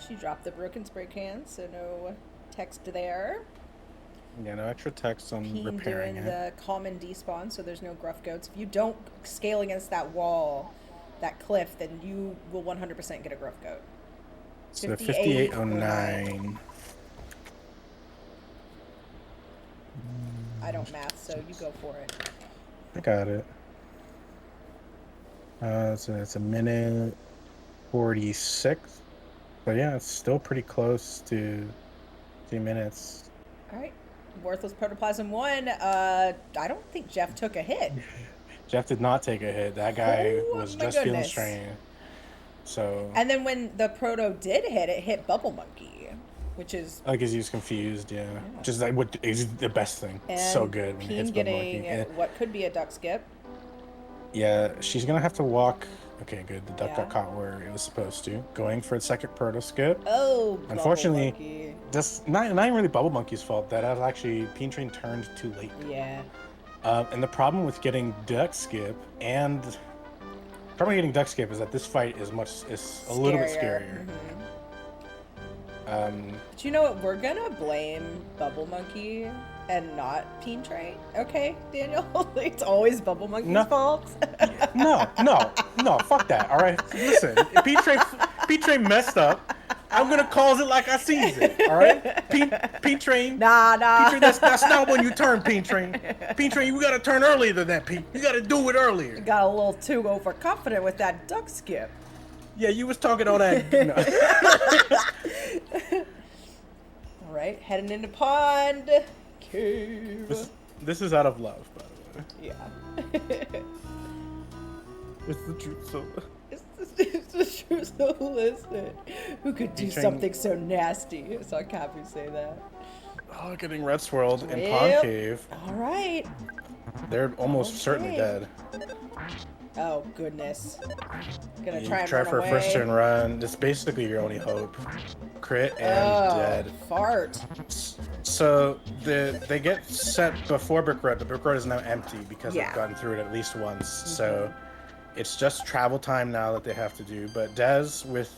She dropped the broken spray can, so no text there. Yeah, no extra text on Peen repairing doing it. the common despawn, so there's no gruff goats. If you don't scale against that wall, that cliff, then you will 100% get a gruff goat. So 5809. I don't math, so you go for it. I got it. So it's a minute 46. But yeah, it's still pretty close to 2 minutes. All right. Worthless Protoplasm 1. I don't think Jeff took a hit. Jeff did not take a hit. That guy was just feeling strain. So. And then when the Proto did hit, it hit Bubble Monkey, which is. I guess he was confused, yeah. Just like what is the best thing. It's so good when he hits Bubble Monkey. What could be a duck skip. Yeah, she's gonna have to walk. Okay, good. The duck got caught where it was supposed to. Going for a second proto skip. Oh, unfortunately, that's not even really Bubble Monkey's fault. That has actually PeenTrain turned too late. Yeah. And the problem with getting duck skip and problem getting Duckscape is that this fight is a little bit scarier. Do you know what? We're gonna blame Bubble Monkey and not PeenTrain. Okay, Daniel? It's always Bubble Monkey's fault. No, fuck that. All right, listen, if PeenTrain messed up, I'm gonna cause it like I sees it. All right, PeenTrain. Nah. PeenTrain, that's not when you turn, PeenTrain. PeenTrain, you gotta turn earlier than that, Pete. You gotta do it earlier. You got a little too overconfident with that duck skip. Yeah, you was talking all that. All right, heading into pond cave. This is out of love, by the way. Yeah. It's the truth, so. It's the truth, so listen. Who could do something so nasty? So I can't say that. Oh, getting red swirled in pond cave. All right. They're almost certainly dead. Oh goodness. Gonna You try and try run for away. a first turn run. It's basically your only hope. Crit and dead. Fart. So they get set before Brick Road. The Brick Road is now empty because they've gotten through it at least once. So it's just travel time now that they have to do. But Dez with,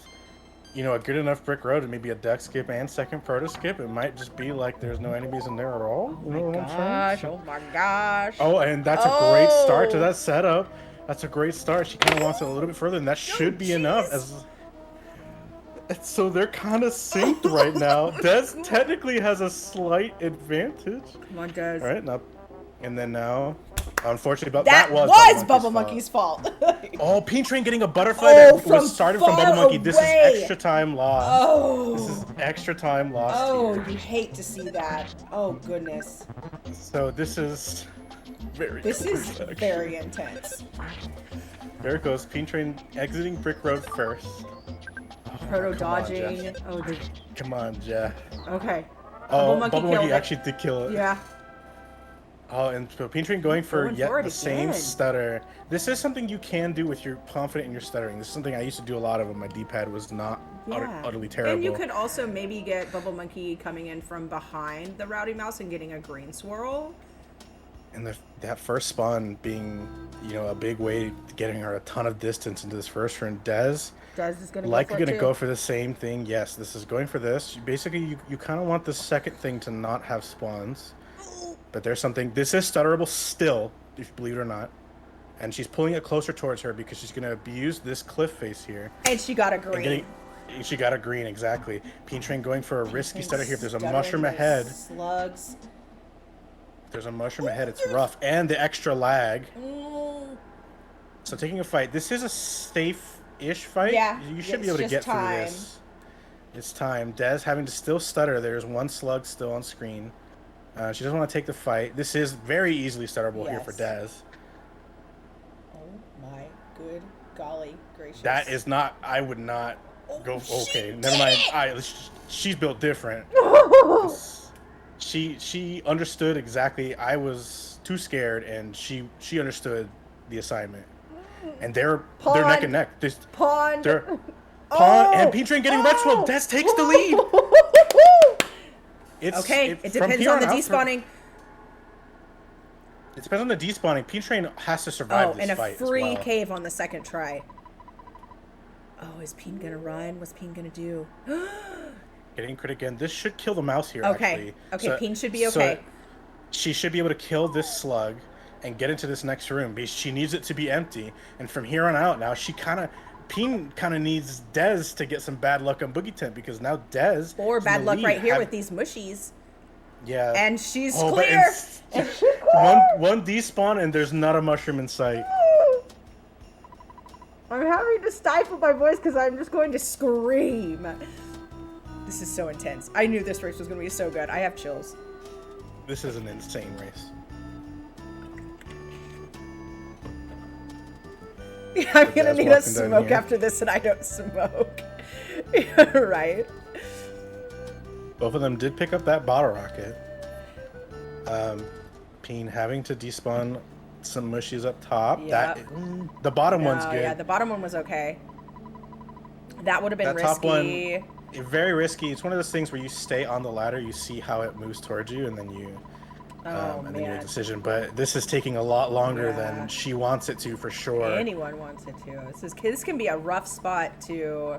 you know, a good enough Brick Road and maybe a Duck Skip and second Proto Skip, it might just be like there's no enemies in there at all. You know what I'm saying? Oh my gosh. Oh, and that's a great start to that setup. That's a great start. She kind of wants it a little bit further, and that should be enough. So they're kind of synced right now. Dez technically has a slight advantage. Come on, Dez. All right, now, and then now, unfortunately, but that was Bubble Monkey's fault. Oh, PeenTrain getting a butterfly that was started from Bubble Monkey. This is extra time lost. Oh. This is extra time lost. Oh, here. you hate to see that. Oh goodness. So this is very. This is very intense. There it goes. PeenTrain exiting Brick Road first. Proto dodging. Come on, Jeff. Okay. Oh, Bubble Monkey actually did kill it. Yeah. Oh, and so PeenTrain going for the same stutter. This is something you can do if you're confident in your stuttering. This is something I used to do a lot of when my D-pad was not utterly terrible. And you could also maybe get Bubble Monkey coming in from behind the Rowdy Mouse and getting a green swirl. And that first spawn being, you know, a big way to getting her a ton of distance into this first turn. Dez is going to likely going to go for the same thing. Yes, this is going for this. Basically, you kind of want the second thing to not have spawns. But there's something. This is stutterable still, if you believe it or not. And she's pulling it closer towards her because she's going to abuse this cliff face here. And she got a green. She got a green, exactly. PeenTrain going for a risky stutter here. If there's a mushroom ahead. Slugs. If there's a mushroom ahead, it's rough. And the extra lag. So taking a fight. This is a safe-ish fight. Yeah. You should be able to get through this. It's time. Dez having to still stutter. There's one slug still on screen. She doesn't want to take the fight. This is very easily stutterable here for Dez. Oh my good golly gracious. That is not. I would not go. Okay, never mind. She's built different. She understood exactly. I was too scared, and she understood the assignment. And they're neck and neck. Pond. And PeenTrain getting red swirl. Dez takes the lead. It depends on the despawning. It depends on the despawning. PeenTrain has to survive this fight. And a free cave on the second try. Oh, is Peen gonna run? What's Peen gonna do? Getting crit again. This should kill the mouse here, actually. Okay, Peen should be okay. So she should be able to kill this slug and get into this next room because she needs it to be empty. And from here on out now, Peen kind of needs Dez to get some bad luck on Boogey Tent because now Dez or bad luck right here with these mushies. Yeah, and she's clear. One despawn and there's not a mushroom in sight. I'm having to stifle my voice because I'm just going to scream. This is so intense. I knew this race was going to be so good. I have chills. This is an insane race. Yeah, I'm gonna need a smoke after this, and I don't smoke. Right. Both of them did pick up that bottle rocket. Peen having to despawn some mushies up top. Yep. The bottom one's good. Yeah, the bottom one was okay. That would have been risky. Top one, very risky. It's one of those things where you stay on the ladder, you see how it moves towards you, and then you Oh, and then you make a man. decision. But this is taking a lot longer Yeah. than she wants it to, for sure. Anyone wants it to. This can be a rough spot to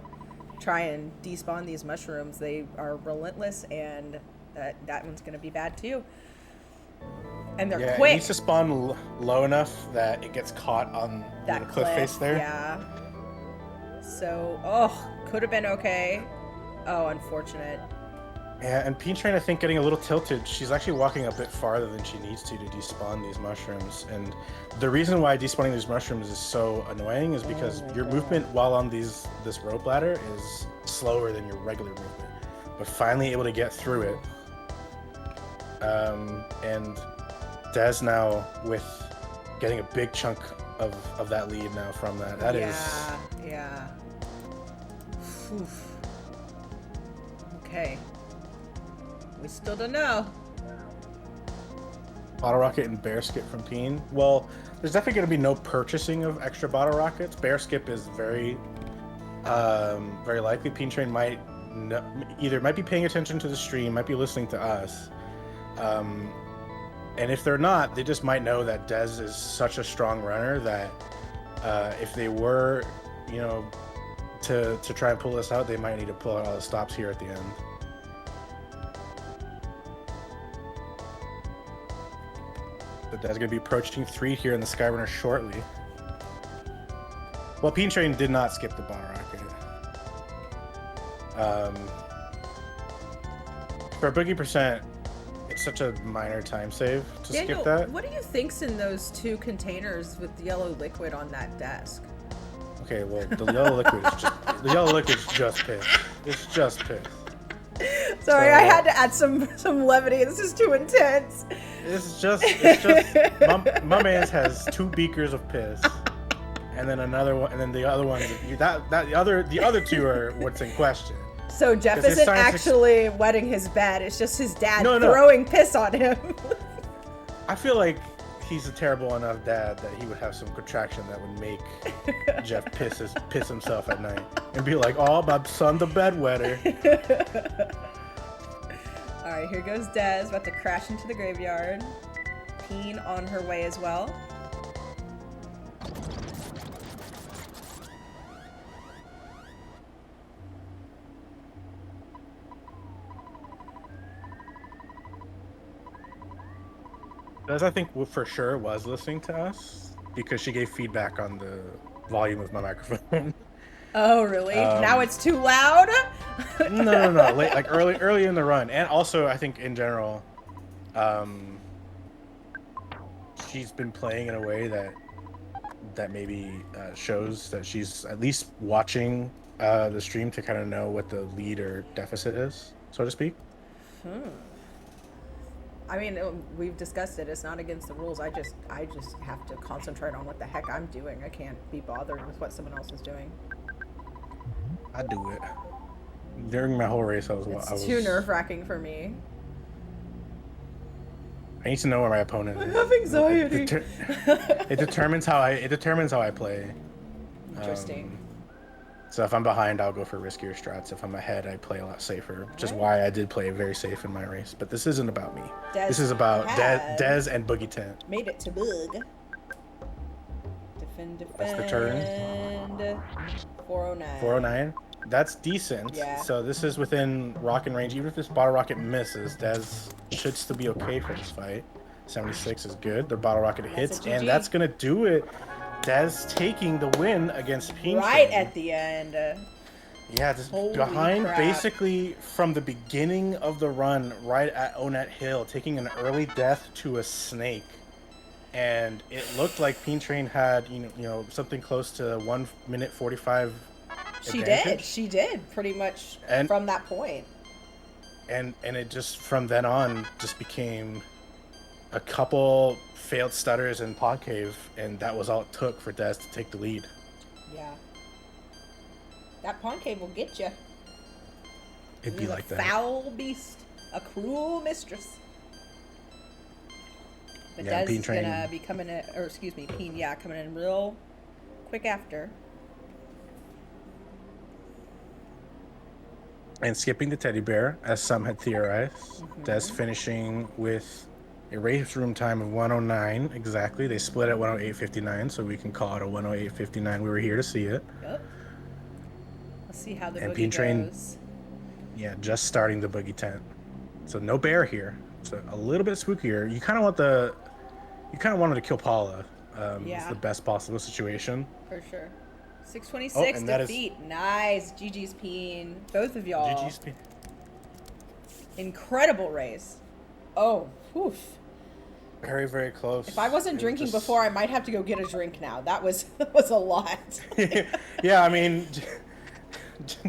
try and despawn these mushrooms. They are relentless, and that one's going to be bad too. And they're It quick. needs to spawn low enough that it gets caught on That the cliff face there. Yeah. So, could have been okay. Oh, unfortunate. Yeah, and PeenTrain, I think, getting a little tilted. She's actually walking a bit farther than she needs to despawn these mushrooms. And the reason why despawning these mushrooms is so annoying is because your movement while on this rope ladder is slower than your regular movement. But finally able to get through it. And Des now with getting a big chunk of that lead now from that. That is... Yeah. Oof. Okay. We still don't know. Bottle rocket and bear skip from Peen. Well, there's definitely going to be no purchasing of extra bottle rockets. Bear skip is very likely. PeenTrain might either be paying attention to the stream, might be listening to us, and if they're not, they just might know that Des is such a strong runner that if they were, to try and pull this out, they might need to pull out all the stops here at the end. But Des is going to be approaching 3 here in the Skyrunner shortly. Well, PeenTrain did not skip the bottle rocket. For Boogey percent, it's such a minor time save to Daniel, skip that. What do you think's in those 2 containers with yellow liquid on that desk? Okay, well, the yellow liquid is just piss. It's just piss. Sorry, I had to add some levity. This is too intense. It's just my man's has 2 beakers of piss, and then another one, and then the other one. The other 2 are what's in question. So Jeff isn't actually wetting his bed. It's just his dad throwing piss on him. I feel like he's a terrible enough dad that he would have some contraction that would make Jeff piss himself at night and be like, "Oh, my son, the bedwetter." All right, here goes Des, about to crash into the graveyard. Peen on her way as well. Des, I think, for sure was listening to us because she gave feedback on the volume of my microphone. Oh, really? Now it's too loud? No. Like early in the run, and also I think in general, she's been playing in a way that maybe shows that she's at least watching the stream to kind of know what the lead or deficit is, so to speak. I mean, we've discussed it. It's not against the rules. I just have to concentrate on what the heck I'm doing. I can't be bothered with what someone else is doing. I do it. During my whole race, I was too nerve-wracking for me. I need to know where my opponent is. I have anxiety. It determines how I play. Interesting. So if I'm behind, I'll go for riskier strats. If I'm ahead, I play a lot safer, which is why I did play very safe in my race. But this isn't about me. This is about Des and Boogey Tent. Made it to Boog. Defend. That's the turn. 409. 409. That's decent. Yeah. So this is within rocking range. Even if this bottle rocket misses, Des should still be okay for this fight. 76 is good. The bottle rocket hits, and that's gonna do it. Des taking the win against PeenTrain. Right at the end. Yeah, just behind, basically from the beginning of the run, right at Onet Hill, taking an early death to a snake. And it looked like PeenTrain had, something close to 1 minute 45 advantage. She did, pretty much from that point. And it just, from then on, just became a couple failed stutters in Pod Cave, and that was all it took for Des to take the lead. Yeah. That Pond Cave will get you. It'd be like that. A foul beast. A cruel mistress. But Des is gonna be coming in, or excuse me, Peen, coming in real quick after. And skipping the teddy bear, as some had theorized. Des finishing with a race room time of 109 exactly. They split at 108.59, so we can call it a 108.59. We were here to see it. Yep. Let's see how the And boogie PeenTrain, goes. yeah, just starting the boogie tent. So no bear here. So a little bit spookier. You kind of want the, you kind of wanted to kill Paula. It's Yeah, the best possible situation. for sure. Oh, 626 and that is defeat. Nice. GG's Peen. Both of y'all. GG's. Incredible race. Oh, whew. Very, very close. If I wasn't drinking before, I might have to go get a drink now. That was a lot. Yeah, I mean,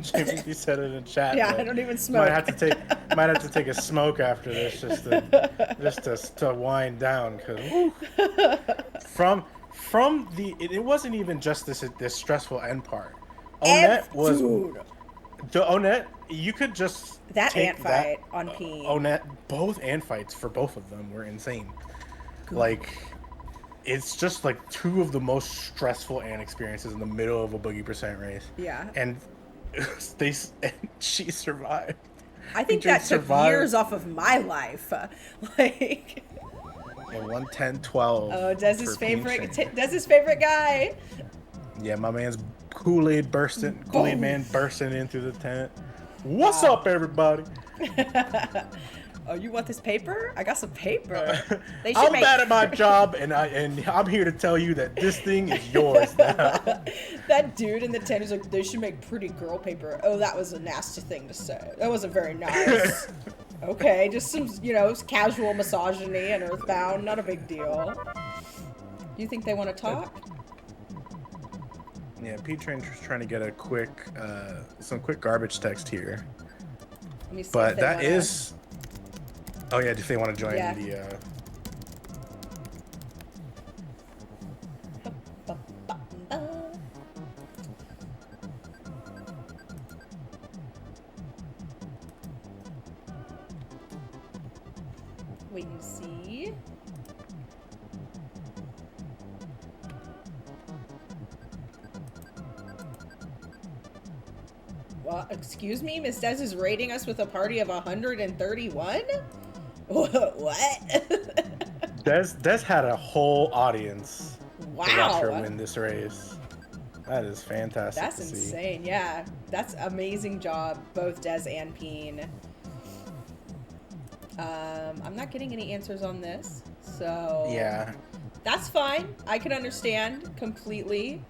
Jimmy said it in chat. Yeah, I don't even smoke. Might have to take a smoke after this just to wind down, because from the it wasn't even just this stressful end part. Onett, you could just that take ant fight on Peen. Onett, both ant fights for both of them were insane. Like, it's just like two of the most stressful ant experiences in the middle of a boogie percent race. Yeah. And she survived. I think that took years off of my life. Like. And 110-12. Oh, Dez's favorite guy. Yeah, my man's Kool-Aid man bursting in through the tent. What's up, everybody? Oh, you want this paper? I got some paper. I'm bad at my job, and I'm here to tell you that this thing is yours now. That dude in the tent is like, they should make pretty girl paper. Oh, that was a nasty thing to say. That wasn't very nice. Okay, just some, casual misogyny and Earthbound. Not a big deal. Do you think they want to talk? Yeah, PeenTrain's trying to get a some quick garbage text here. Let me see. But that is. Oh yeah, if they want to join the. Wait and see. Well, excuse me, Miss Des is rating us with a party of 131? What? Des had a whole audience to watch her Wow. win this race. That is fantastic. That's to insane. Yeah, that's amazing job, both Des and Peen. I'm not getting any answers on this, so Yeah. that's fine. I can understand completely.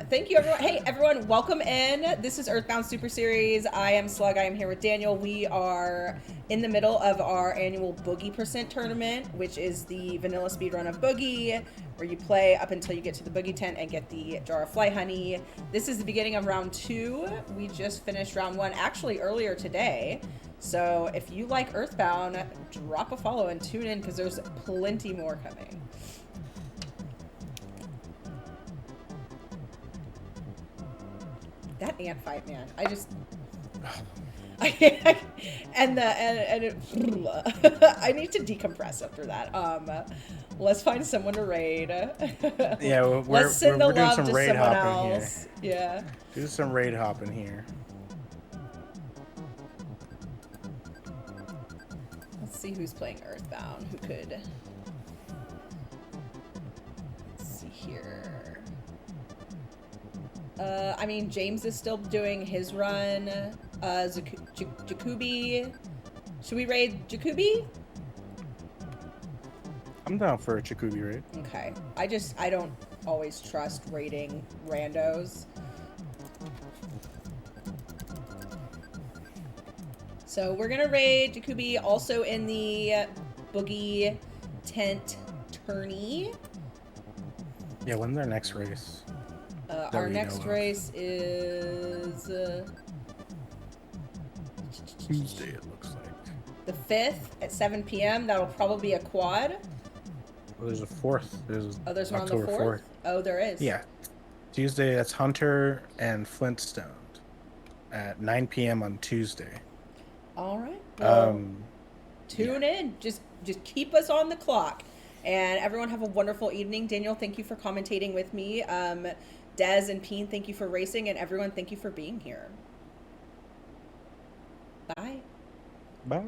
Thank you, everyone. Hey, everyone, welcome in. This is Earthbound Super Series. I am Slug. I am here with Daniel. We are in the middle of our annual Boogie Percent tournament, which is the vanilla speedrun of Boogie, where you play up until you get to the Boogie tent and get the jar of fly honey. This is the beginning of round 2. We just finished round 1, actually earlier today. So if you like Earthbound, drop a follow and tune in, because there's plenty more coming. That ant fight, man. I just... I need to decompress after that. Let's find someone to raid. Yeah, Let's send the we're doing love some to raid someone hopping else. here. Yeah. Do some raid hopping here. Let's see who's playing Earthbound. Who could... Let's see here. I mean, James is still doing his run. Jacoby. Should we raid Jacoby? I'm down for a Jacoby raid. Okay. I don't always trust raiding randos. So we're gonna raid Jacoby, also in the Boogie tent tourney. Yeah, when's their next race? Our next race is Tuesday, it looks like. the 5th at 7 p.m. That'll probably be a quad. Well, there's a 4th. There's one on the October 4th? Oh, there is. Yeah. Tuesday, that's Hunter and Flintstone at 9 p.m. on Tuesday. All right. Well, tune yeah. in. Just keep us on the clock. And everyone have a wonderful evening. Daniel, thank you for commentating with me. Des and Peen, thank you for racing. And everyone, thank you for being here. Bye. Bye.